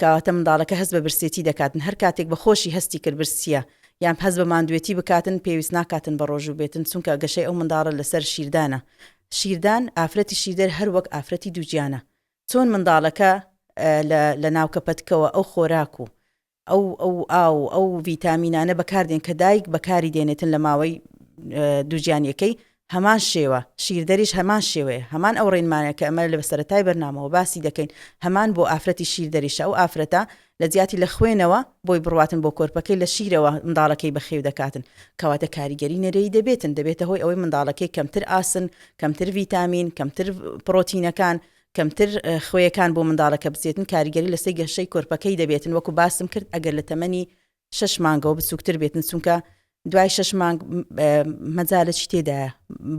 کەواتە منداڵەکە هەست بە برسێتی دەکاتن هەر کاتێک بە خۆشی هەستی کرد برسیە یان هەست بە ماندوێتی بکاتن پێویست ناکاتن بە ڕۆژوو بێتن چونکە گەشەی ئەو منداڵە لەسەر شیردانە شیردان ئافرەتی شیردەر هەر وەک ئافرەتی دووجیانە چۆن منداڵەکە لە ناوکەپەتکەوە ئەو خۆراک و ئەو ڤیتامینانە بەکاردێن کە دایک بەکاری دێنێتن لە ماوەی دووجیانیەکەی هەمان شێوە شیردەریش هەمان شێوەیە هەمان ئەو ڕێنمانە کە ئەمە لە بەسەرەتای بەرنامەوە باسی دەکەین هەمان بۆ ئافرەتی شیردەریشە ئەو ئافرەتە لە جیاتی لە خوێنەوە بۆی بڕواتن بۆ کۆرپەکەی لە شیرەوە منداڵەکەی بەخێو دەکاتن کەواتە کاریگەری نەرەی دەبێتە هۆی ئەوەی منداڵەکەی کەمتر ئاسن کەمتر ڤیتامین کەمتر پرۆتینەکان کەمتر خوێیەکان بۆ منداڵەکە بچێتن کاریگەری لەسەر گەشەی کۆرپەکەی دەبێتن وەکو باسم کرد ئەگەر لە تەمەنی 6 مانگەوە بچووکتر بێتن چونکە دوای 6 مانگ مەجالەی تێدایە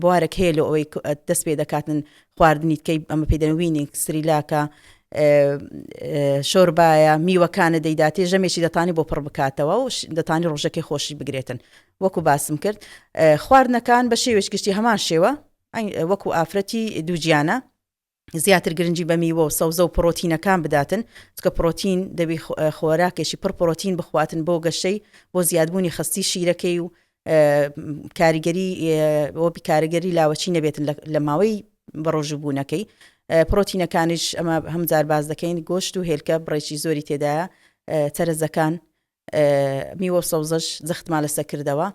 بوارێک هەیە لە ئەوەی دەست پێ دەکاتن خواردنی کەی ئەمە پێدەوینی سریلاکە شۆربایە میوەکانە دەیداتێ ژەمێکی دەتانی بۆ پڕ بکاتەوە و دەتانی ڕۆژەکەی خۆشی بگرێتن وەکو باسم کرد خواردنەکان بە شێوێش گشتی هەمان شێوە وەکو ئافرەتی دووجیانە زیاتر گرنگی بە میوە و سەوزە و پرۆتینەکان بداتن چکە پرۆتین دەبی خۆراکێکی پڕ پرۆتین بخواتن بۆ گەشەی بۆ زیادبوونی خستی شیرەکەی و کاریگەری کارەگەری لاوەچی نەبێتن لە ماوەی بەڕۆژبوونەکەی پرۆتینەکانیش ئەمە هەمجار باز دەکەین گۆشت و هێلکە بڕێکی زۆری تێدایە چەرەزەکان میوە و سەوزەش زەختمان لەسەر کردەوە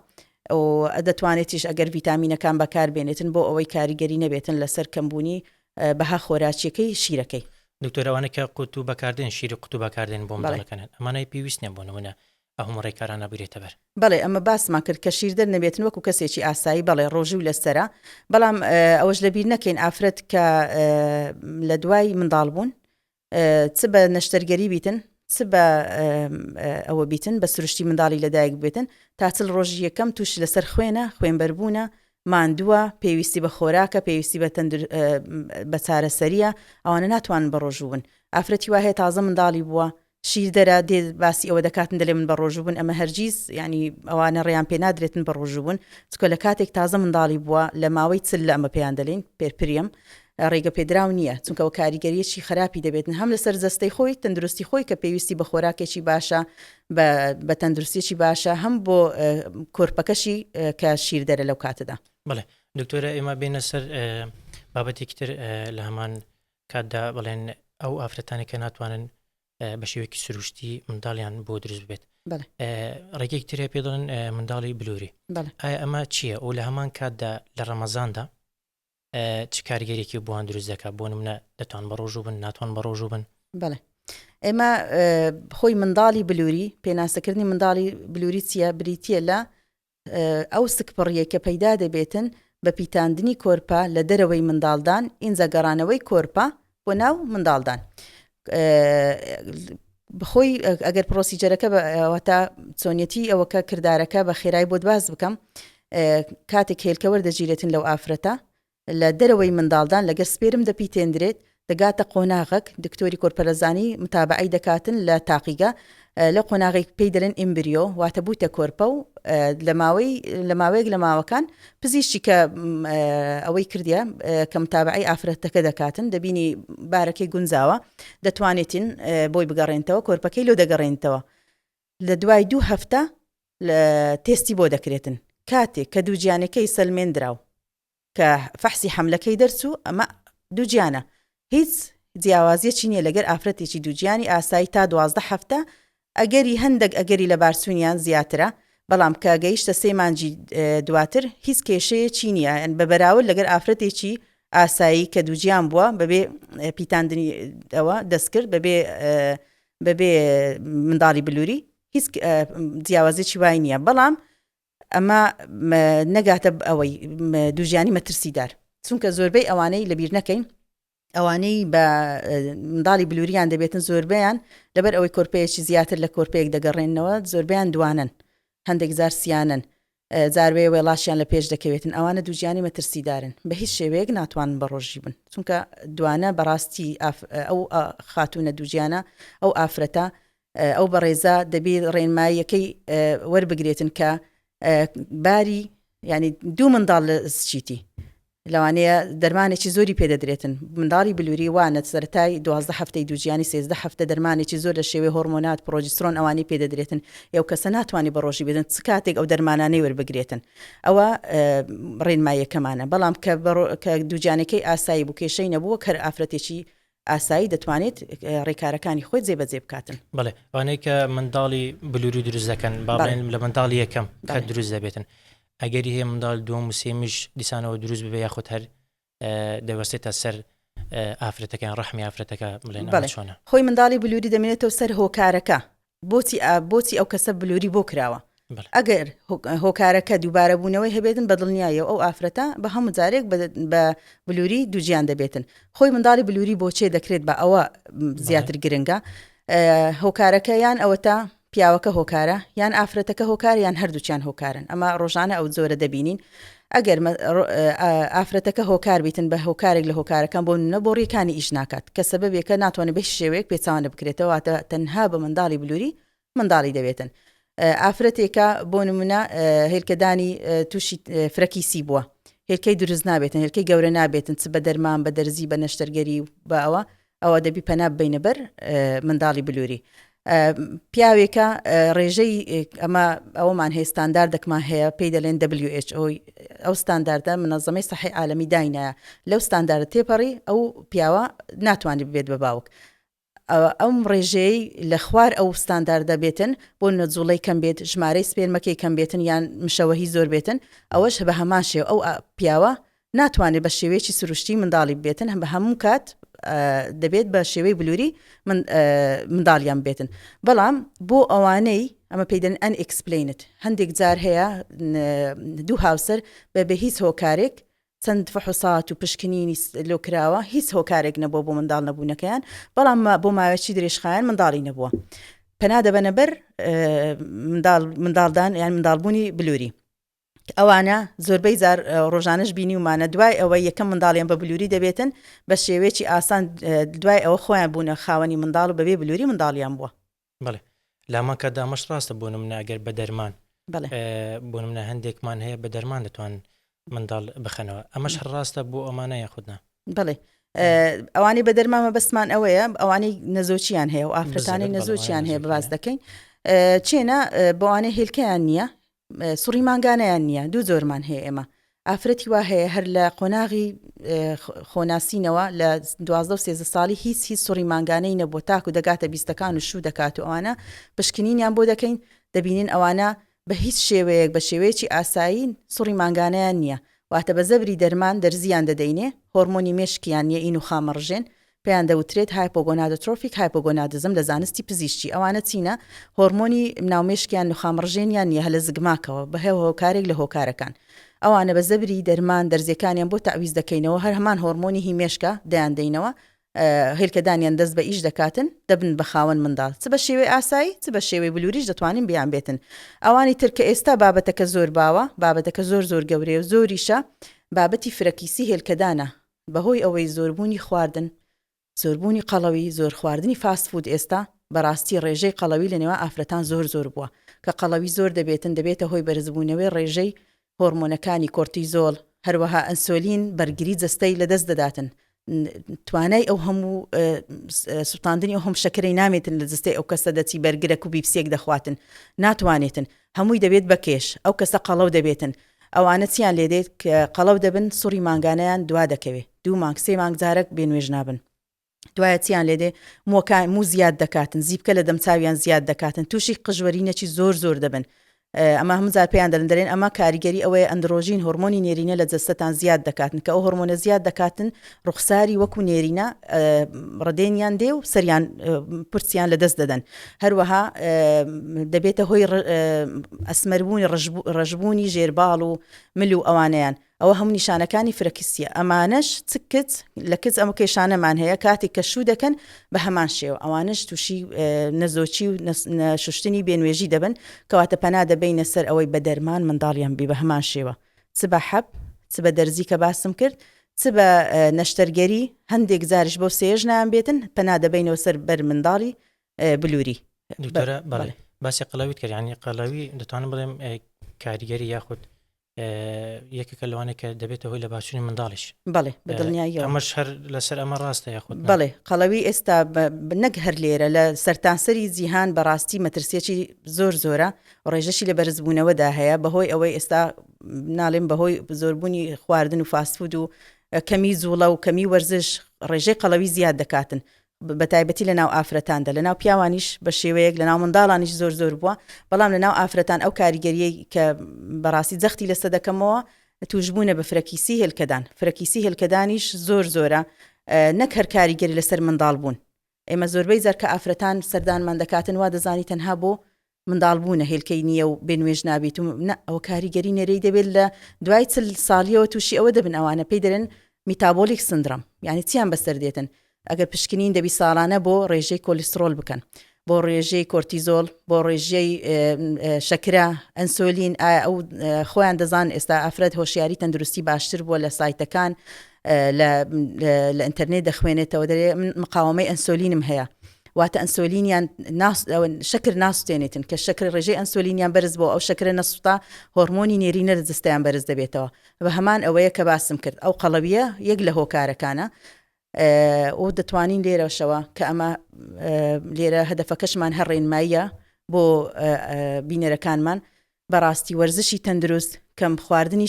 و دەتوانێتیش ئەگەر ڤیتامینەکان بەکاربێنێتن بۆ ئەوەی کاریگەری نەبێتن لەسەر کەمبوونی بەها خۆراکیەکەی شیرەکەی دکتۆرەوانە کە قوت و بەکاردێن شیری قوت و بەکاردێن بۆ منداڵەکەن ئەمانەی پێویست نیە بۆ نمونە ئەو ڕێکارانە بێتە بەر بەڵێ ئەمە باسمان کرد کە شیردەر نەبێتن وەکو کەسێکی ئاسایی بەڵێ ڕۆژی و لەسەرە بەڵام ئەوەش لەبیر نەکەین ئافرەت کە لە دوای منداڵ بوون چ بە نەشتەرگەری بیتن چ بە ئەوە بیتن بە سروشتی منداڵی لەدایک بێتن تا چل ڕۆژی یەکەم توش لەسەر خوێنبەربوونە ماندووە پێویستی بە خۆراکە پێویستی بە چارەسەریە ئەوانە ناتوانن بە ڕۆژوون ئافرەتی وایە تازە منداڵی بووە شیردەرە دێ باسی ئەوە دەکاتن دەلێ من بە ڕۆژوبوون ئەمە هەرگیز ینی ئەوانە ڕێیان پێ نادرێتن بە ڕۆژوبوون چکە لە کاتێک تازە منداڵی بووە لە ماوەی چل لە ئەمە پێیان دەڵێن پێرپریم ڕێگە پێدراو نییە چونکەەوە کاریگەریەکی خراپی دەبێتن هەم لەسەر جەستەی خۆی تەندروستی خۆی کە پێویستی بە خۆراکێکی باشە بە تەندروستیی باشە هەم بۆ کۆرپەکەشی کە شیردەرە لەو کاتەدا. بڵێ دکتۆرە ئێمە بێنە سەر بابەتێکی تر لە هەمان کاتدا بڵێن ئەو ئافرەتانی کە ناتوانن بە شێوەیەکی سروشتی منداڵیان بۆ دروست بێت ڕێگەیەک ترێ پێ دەڵێن منداڵی بلووری ئایا ئەمە چییە و لە هەمان کاتدا لە ڕەمەزاندا چ کاریگەرێکی بۆیان دروست دەکات بۆ نمونە دەتوان بە ڕۆژوو بن ناتوان بە ڕۆژوو بن بەڵێ ئێمە خۆی منداڵی بلووری پێناسەکردنی منداڵی بلووری چیە بریتە لە ئەو سکپڕیە کە پەیدا دەبێتن بە پیتاندنی کۆرپە لە دەرەوەی منداڵدان ئینجا گەڕانەوەی کۆرپە بۆ ناو منداڵدان بخۆی ئەگەر پرۆسیجەرەکە بەوەتا چۆنیەتی ئەوەکە کردارەکە بە خێرایی بۆ باز بکەم کاتێک هێلکە وەردەگیرێتن لەو ئافرەتە لە دەرەوەی منداڵدان لەگەر سپێرم دەپیتێندرێت دەگاتە قۆناغک دکتۆری کۆرپەرەزانی متابعی دەکاتن لە تاقیگە لە قۆناغێک پێی دەڵێن ئیمبریۆ واتە بووتە کۆرپە و لە ماوەیەک لە ماوەکان پزیشتی کە ئەوەی کردیە کە متابعی ئافرەتەکە دەکاتن دەبینی بارەکەی گونجاوە دەتوانێتین بۆی بگەڕێنتەوە کۆرپەکەی لۆ دەگەڕێنتەوە لە دوای 2 هەفتە تێستی بۆ دەکرێتن کاتێک کە دووجیانەکەی سەلمێنراو کە فەحسی حەملەکەی دەرچوو ئەمە دووجیانە هیچ جیاوازیەکی نییە لەگەر ئافرەتێکی دووجیانی ئاسایی تا 12 هەفتە ئەگەری هەندێک ئەگەری لە بارسوونیان زیاترە بەڵام کە گەیشتە 3 مانجی دواتر هیچ کێشەیەکی نییە بە بەراورد لەگەر ئافرەتێکی ئاسایی کە دووجیان بووە بەبێ پیتاندنی ئەوە دەستکرد بەبێ منداڵی بلووری هیچ جیاوازێکی وای نییە بەڵام ئەمە نەگاتە ئەوەی دووژیانی مەترسیدار چونکە زۆربەی ئەوانەی لەبیر نەکەین ئەوانەی بە منداڵی بلووریان دەبێتن زۆربیان لەبەر ئەوەی کۆرپەیەکی زیاتر لە کۆرپەیەک دەگەڕێنەوە زۆربیان دوانن هەندێک زار سیانن زاروێ وێڵاشیان لە پێش دەکەوێتن ئەوانە دووجیانی مەترسیدارن بە هیچ شێوەیەک ناتوانن بەڕۆژی بن چونکە دوانە بەڕاستی ئەو خاتونە دووجیانە ئەو ئافرەتە ئەو بەڕێزە دەبێت ڕێنماییەکەی وەربگرێتن کە باری ینی دوو منداڵ لە سچیتی لەوانەیە دەرمانێکی زۆری پێدەدرێتن منداڵی بلووری وانە سەرەتای 12 هەفتەی دووجیانی 13 هەفتە دەرمانێکی زۆر لە شێوەی هۆرمۆنات پرۆجسترۆن ئەوانی پێدەدرێتن ئەو کەسە ناتوانانی بەڕۆژی بدەن چ کاتێک ئەو دەرمانانەی وەربگرێتن ئەوە ڕێنماییەکەمانە بەڵام کە دووجانەکەی ئاسایی بوو کێشەی نەبووە کە ئافرەتێکی ئاسایی دەتوانێت ڕێکارەکانی خۆی جێبەجێ بکاتن بڵێ وانەیە کە منداڵی بلووری دروست دەکەن باڵێن لە منداڵی یەکەم کە دروست دەبێتن ئەگەری هەیە منداڵ دووەم و سێمیش دیسانەوە دروست ببێ یاخود هەر دەوەستێتە سەر ئافرەتەکان ڕەحمی ئافرەتەکە بڵێن چۆنە خۆی منداڵی بلووری دەمێنێتەوە سەر هۆکارەکە بۆچی ئەو کەسە بلووری بۆ کراوە ئەگەر هۆکارەکە دووبارە بوونەوەی هەبێتن بەدڵنیایە ئەو ئافرەتە بە هەموو جارێک بە بلووری دووجیان دەبێتن خۆی منداڵی بلووری بۆچێ دەکرێت بە ئەوە زیاتر گرنگە هۆکارەکە یان ئەوە تا پیاوەکە هۆکارە یان ئافرەتەکە هۆکار یان هەردووچیان هۆکارن ئەمە ڕۆژانە ئەو زۆرە دەبینین ئەگەر ئافرەتەکە هۆکار بیتن بە هۆکارێک لە هۆکارەکان بۆ نە بۆ ڕێکانی ئیش ناکات کە سەبەبێکە ناتوانێت بە شێوەیەک پێچوانە بکرێتەوە تەنها بە منداڵی بلووری منداڵی دەبێتن ئافرەتێکە بۆ نمونە هێلکەدانی تووشی فرەکیسی بووە هێلکەی دروست نابێتن هێلکەی گەورە نابێتن چ بە دەرمان بە دەرزی بە نەشتەرگەری بە ئەوە دەبی پەنا بینە بەر منداڵی بلووری پیاوێکە ڕێژەی ئەوەمان هەیە ستانداردێکمان هەیە پێی دەڵێن WHO ئەو ستانداردە منەظەمەی سەحی عالەمی داینایە لەو ستانداردە تێپەڕی ئەو پیاوە ناتوانێت بێت بە باوک ئەم ڕێژەی لە خوار ئەو ستانداردە بێتن بۆ نەجوڵەی کەم بێت ژمارەی سپێرمەکەی کەم بێتن یان مشەوەهی زۆر بێتن ئەوەش بە هەمان شێو ئەو پیاوە ناتوانێت بە شێوەیەکی سروشتی منداڵی بێتن بە هەموو کات دەبێت بە شێوەی بلووری منداڵیان بێتن بەڵام بۆ ئەوانەی ئەمە پێدەن ئەنئکسپلینت هەندێک جار هەیە دوو هاوسەر بە هیچ هۆکارێک چەند فحوسات و پشکنینی لۆ کراوە هیچ هۆکارێک نەبووە بۆ منداڵ نەبوونەکەیان بەڵام بۆ ماوەیەکی درێژخایەن منداڵی نەبووە پەنا دەبەنە بەر منداڵدان یان منداڵبوونی بلووری ئەوانە زۆربەی زار ڕۆژانش بینی ومانە دوای ئەوە یەکەم منداڵیان بە بلووری دەبێتن بە شێوەیەکی ئاسان دوای ئەوە خۆیان بوونە خاوەنی منداڵ و بەبێ بلووری منداڵیان بووە بڵێ لامەکە دامەش ڕاستە بۆ نمونە ئەگەر بە دەرمان بۆ نمونە هەندێکمان هەیە بە دەرمان دەتوان منداڵ بخەنەوە ئەمەش هەر ڕاستە بۆ ئەمانە یاخودنا بڵێ ئەوانەی بە دەرمامە بەسمان ئەوەیە ئەوانەی نەزۆچیان هەیە و ئافرەتانی نەزۆچیان هەیە بەواز دەکەین چێنە بەوانەی هێلکەیان نییە سوڕی مانگانەیان نییە دوو زۆرمان هەیە ئێمە ئافرەتی وا هەیە هەر لە قۆناغی خۆناسینەوە لە 12 و 13 ساڵی هیچ سوڕی مانگانەی نەبوو تاکو دەگاتە بیستەکان و شوو دەکات و ئەوانە پشکنینیان بۆ دەکەین دەبینین ئەوانە بە هیچ شێوەیەک بە شێوەیەکی ئاسایی سوڕی مانگانەیان نییە واتە بە زەبری دەرمان دەرزیان دەدەینێ هۆرمۆنی مێشکیان نیە ئین و خامەڕژێن پێیان دەوترێت هایپۆگۆنادۆترۆفیک هایپۆگۆنادزم لە زانستی پزیشکی ئەوانە چینە هۆرمۆنی ناومێشکیان و خامڕژێنیان نیە هەلە زگماکەوە بەهێو هۆکارێک لە هۆکارەکان ئەوانە بە زەبری دەرمان دەرزیەکانیان بۆ تاویز دەکەینەوە هەر هەمان هۆرمۆنی هیمێشکە دەیان دەینەوە هێلکەدانیان دەست بە ئیش دەکاتن دەبن بە خاوەن منداڵ چ بە شێوەی ئاسایی چ بە شێوەی بلووریش دەتوانین بیان بێتن ئەوانی ترکە ئێستا بابەتەکە زۆر باوە بابەتەکە زۆر گەورەیە و زۆریشە بابەتی فرەکیسی هێلکەدانە بەهۆی ئەوەی زۆربوونی خواردن زۆربوونی قەڵەوی زۆر خواردنی فاست فود ئێستا بەڕاستی ڕێژەی قەڵەوی لە نێوان ئافرەتان زۆر بووە کە قەڵەوی زۆر دەبێتن دەبێتە هۆی بەرزبوونەوەی ڕێژەی هۆرمۆنەکانی کۆرتیزۆل هەروەها ئەنسۆلین بەرگری جەستەی لەدەست دەداتن توانای ئەو هەموو سوتاندنی ئەو هەم شەکرەی نامێتن لە جستەی ئەو کەسە دەچی بەرگرە و بیپسێک دەخواتن ناتوانێتن هەمووی دەبێت بە کێش ئەو کەسە قەڵەو دەبێتن ئەوانە چیان لێ دێت کە قەڵەو دەبن سوڕی مانگانەیان دوا دەکەوێت 2 مانگ 3 مانگ جارێک بێنوێژ نابن دوایەتیان لێدێ مو زیاد دەکاتن زیبکە لە دەمچاویان زیاد دەکاتن تووشی قژوەرینەکی زۆر دەبن ئەمە هەمزار پێیان دەرێن ئەمە کاریگەری ئەوەیە ئەندرۆژین هۆرمۆنی نێرینە لە جەستەتان زیاد دەکاتن کە ئەو هۆرمۆنە زیاد دەکاتن ڕوخساری وەکو نێرینە ڕدێنیان دێ و سەریان پرسیان لە دەست دەدەن هەروەها دەبێتە هۆی ئەسمەربوونی ڕژبوونی ژێرباڵ و مل و ئەوانەیان ئەوە هەموو نیشانەکانی فرەکیسیە ئەمانش چکت لە کچ ئەمە کێشانەمان هەیە کاتی کە شوو دەکەن بە هەمان شێوە ئەوانش تووشی نەزۆچی و شوشتنی بێنوێژی دەبن کەواتە پەنا دەبینە سەر ئەوەی بە دەرمان منداڵیان بی بە هەمان شێوە چ بە حەب چ بە دەرزی کە باسم کرد چ بە نەشتەرگەری هەندێک زارش بۆ سێژ نایان بێتن پەنا دەبینەوە سەر بەر منداڵی بلووری دکتۆرە بەڵێ باسی قەڵەویت کرد یعنی قەڵەوی دەتوانم بڵێم کاریگەری یاخود یەکێکە لەوانەیە کە دەبێتە هۆی لە باشوونی منداڵیش بەڵێ بەدڵنیاییەوە ئەمەش هەر لەسەر ئەمە ڕاستە یاخود بەڵێ قەڵەوی ئێستا نەک هەر لێرە لە سەرتاسەری جیهان بەڕاستی مەترسیەکی زۆرە ڕێژەشی لە بەرزبوونەوەدا هەیە بەهۆی ئەوەی ئێستا ناڵێن بەهۆی زۆربوونی خواردن و فاستفود و کەمی زوڵە و کەمی وەرزش ڕێژەی قەڵەوی زیاد دەکاتن بە تایبەتی لە ناو ئافرەتاندا لە ناو پیاوانیش بە شێوەیەک لە ناو منداڵانیش زۆر بووە بەڵام لە ناو ئافرەتان ئەو کاریگەریەی کە بەڕاستی جەختی لەسەر دەکەمەوە توشبوونە بە فرەکیسی هێلکەدان فرەکیسی هێلکەدانیش زۆرە نەک هەر کاریگەری لەسەر منداڵ بوون ئێمە زۆربەی زەرکە ئافرەتان سەردانمان دەکاتن وا دەزانی تەنها بۆ منداڵ بوونە هێلکەی نییە و بێنوێژ نابێت و ئەوە کاریگەری نەرەی دەبێت لە دوای 40 ساڵیەوە تووشی ئەوە دەبن ئەوانە پێی دەرن میتابۆلیک سندرۆم یعنی چیان بەسەر دێتن ئەگەر پشکنین دەبی ساڵانە بۆ ڕێژەی کۆلیسترۆل بکەن بۆ ڕێژەی کۆرتیزۆل بۆ ڕێژەی شەکرە ئەنسۆلین ئەو خۆیان دەزان ئێستا ئافرەت هۆشیاری تەندروستی باشتر بووە لە سایتەکان لە ئینتەرنێت دەخوێنێتەوە دەرێ مقاومەی ئەنسۆلینم هەیە واتە ئەنسۆلینیان شەکر ناسوتێنێتن کە شەکر ڕێژەی ئەنسۆلینیان بەرز بۆ ئەو شەکرە نەسوتا هۆرمۆنی نێرینە لە جستەیان بەرز دەبێتەوە بە هەمان ئەوەیە کە باسم کرد ئەو قەڵەویە یەک لە هۆکارەکانە و دەتوانین لێرەشەوە کە ئەمە لێرە هەدەفەکەشمان هەڕێنماییە بۆ بینەرەکانمان بەڕاستی وەرزشی تەندروست کەم خواردنی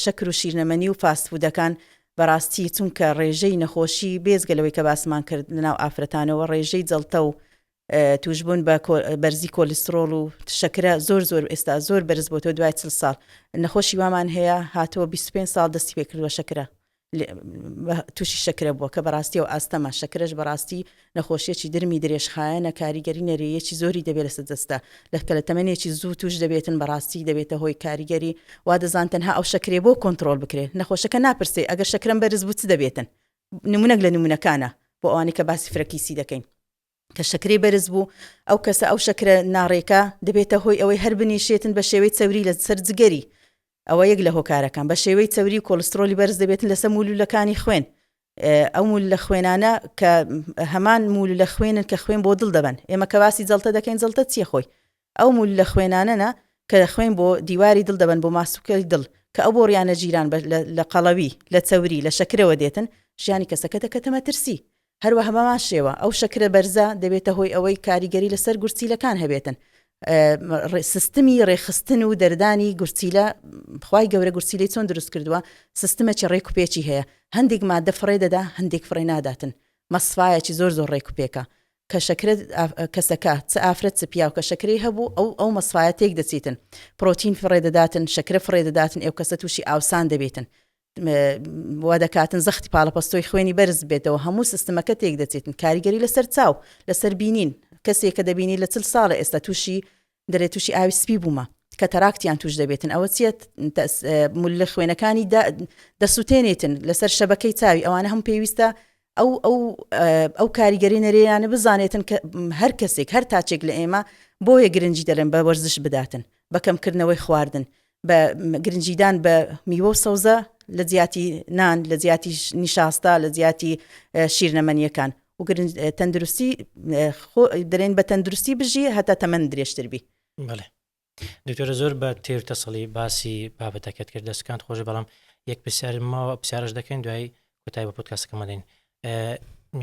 شەکر و شیرنەمەنی و فاستفودەکان بەڕاستی چونکە ڕێژەی نەخۆشی بێزگەلەوەی کە باسمان کرد لەناو ئافرەتانەوە ڕێژەی جەڵتە و توشبوون بە بەرزی کۆلیسترۆل و شەکرە زۆر ئێستا زۆر بەرز بۆ تۆ دوای 40 ساڵ نەخۆشی وامان هەیە هاتووە 25 ساڵ دەستی پێ کردووە شەکرە تووشی شەکرە بووە کە بەڕاستی و ئاستەما شەکرەش بەڕاستی نەخۆشیەکی درمی درێژخایەنە کاریگەری نەرەیەکی زۆری دەبێت لەسەر دەستا لەکە لە تەمەنێکی زوو توش دەبێتن بەڕاستی دەبێتە هۆی کاریگەری وا دەزان تەنها ئەو شەکرێ بۆ کۆنتترۆل بکرێت نەخۆشەکە ناپرسێ ئەگەر شەکرم بەرز بوو چ دەبێتن نمونەک لە نمونونەکانە بۆ ئەوانی کە باسی فرەکیسی دەکەین کە شەکرێ بەرز بوو ئەو کەسە ئەو شەکرە ناڕێکە دەبێتە هۆی ئەوەی هەر بنیشێتن بە شێوەی چەوری لە سەر جگەری ئەوە یەک لە هۆکارەکان بە شێوەی چەوری و کۆلسترۆلی بەرز دەبێتن لەسەر مولولەکانی خوێن ئەو مولولە خوێنانە کە هەمان مولولە خوێنن کە خوێن بۆ دڵ دەبن ئێمە کە باسی جەڵتە دەکەین جەڵتە چیە خۆی ئەو مولولە خوێنانەنە کە خوێن بۆ دیواری دڵ دەبن بۆ ماسوکەی دڵ کە ئەو بۆڕیانە جیران لە قەڵەوی لە چەوری لە شەکرەوە دێتن ژیانی کەسەکە دەکەتە مەترسی هەروەها بەمان شێوە ئەو شەکرە بەرزە دەبێتە هۆی ئەوەی کاریگەری لەسەر گورچیلەکان هەبێتن سیستمی ڕێخستن و دەردانی گورچیلە خوای گەورە گورچیلەی چۆن دروست کردووە سیستمێکی ڕێک و پێچی هەیە هەندێک مادە فڕێ دەدا هەندێک فڕێ ناداتن مەسفایەکی زۆر ڕێک و پێکە کە شەکرە کەسەکە چ ئافرەت چ پیاو کە شەکرەی هەبوو ئەو مەسفایە تێک دەچیتن پرۆتین فڕێ دەداتن شەکرە فڕێ دەداتن ئێو کەسە تووشی ئاوسان دەبێتن وا دەکاتن زەختی پاڵەپەستۆی خوێنی بەرز بێتەوە هەموو سیستمەکە تێک دەچێتن کاریگەری لەسەر چاو لەسەر بینین کەسێک کە دەبینی لە 40 ساڵە ئێستا تووشی دەرێت تووشی ئاوی سپی بوومە کە تەراکتیان توش دەبێتن ئەوە چێت مولە خوێنەکانی دەسووتێنێتن لەسەر شەبەکەی چاوی ئەوانە هەم پێویستە ئەو کاریگەری نەرێیانە بزانێتن کە هەر کەسێک هەر تاچێک لە ئێمە بۆیە گرنگی دەڵێن بە وەرزش بداتن بەکەمکردنەوەی خواردن بە گرنگیدان بە میوە و سەوزە لە جیاتی نان لە جیاتی نیشاستا لە جیاتی شیرنەمەنیەکان و تەندروستی دەرێن بە تەندروستی بژی هەتا تەمەن درێژتر بی بەڵێ دکتۆرە زۆر بە تێرتەسەڵی باسی بابەتەکەت کرد دەستکانت خۆش بەڵام یەک پرسیارمەوە پرسیارش دەکەین دوای کۆتایی بە پۆدکاستەکەمە دەین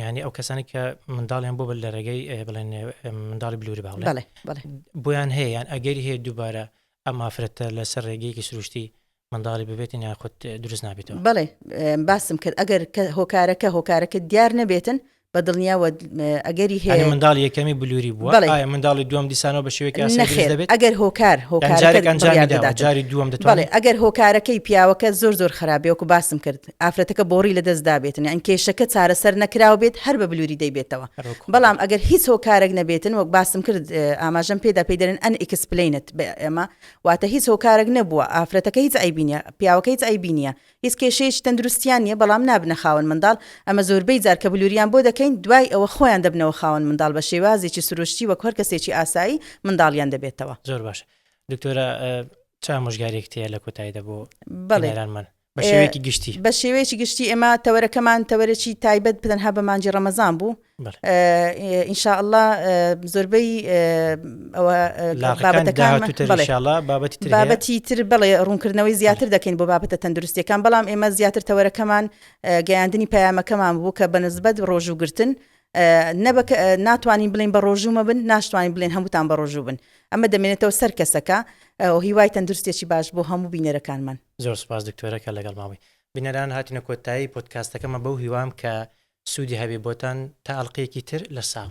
یعنی ئەو کەسانی کە منداڵیان بۆ بە لە ڕێگەی بڵێن منداڵی بلووری باڵێ بۆیان هەیە یان ئەگەری هەیە دووبارە ئەم ئافرەتە لەسەر ڕێگەیەکی سروشتی منداڵی ببێتن یان خۆت دروست نابێتەوە بەڵێ باسم کرد ئەگەر هۆکارەکە دیار نەبێتن بەدڵنیا و ئەگەری هەیە منداڵ یەکەمی بلووری بووە منداڵی دووەم دیسانەوە بە شێوەیەکی ئاسایی دەبێت ئەگەر هۆکار جاری دووەم دەتوانێت ئەگەر هۆکارەکەی پیاوەکە زۆر خراپێ وەکو باسم کرد ئافرەتەکە بۆڕی لە دەستدا بێتن ئەن کێشەکە چارەسەر نەکراوە بێت هەر بە بلووری دەیبێتەوە بەڵام ئەگەر هیچ هۆکارێک نەبێتن وەک باسم کرد ئاماژەم پێدا پێدەرن ئەن ئەکسپلینت ئێمە واتە هیچ هۆکارێک نەبووە ئافرەتەکە هیچ ئایبینە پیاوەکە هیچ ئایبینە هیچ کێشەیەکی تەندروستیان نیە بەڵام نابنە خاوەن منداڵ ئەمە زۆربەی جار کە بلووریان بۆ دەکەین دوای ئەوە خۆیان دەبنەوە خاوەن منداڵ بە شێوازێکی سروشتی وەک هەر کەسێکی ئاسایی منداڵیان دەبێتەوە. زۆر باشە دکتۆرە چ ئامۆژگارێک تەیە لە کۆتاییدا بۆ بەڵێرانمان بە شێوەیەکی گشتی بە شێوەیەکی گشتی ئێمە تەوەرەکەمان تەوەرەکی تایبەت تەنها بە مانجی ڕەمەزان بوو ئینشاءالله زۆربەی ئەوە بابەتی تر بەڵێ ڕوونکردنەوەی زیاتر دەکەین بۆ بابەتە تەندروستیەکان بەڵام ئێمە زیاتر تەوەرەکەمان گەیاندنی پەیامەکەمان بوو کە بەنسبەت ڕۆژووگرتن ناتوانین بڵین بە ڕۆژوومە بن ناشتوانین بڵێن هەمووتان بە ڕۆژوو بن ئەمە دەمێنێتەوە سەر کەسەکە هیوای تەندروستێکی باش بۆ هەموو بینەرەکانمان. زۆر سپاس دکتۆرەکە لەگەڵ ماوەی بینەران هاتینە کۆتایی پۆدکاستەکەمە بەو هیوام کە سوودی هەبێ بۆتان تا ئەڵقەیەکی تر لە ساغ.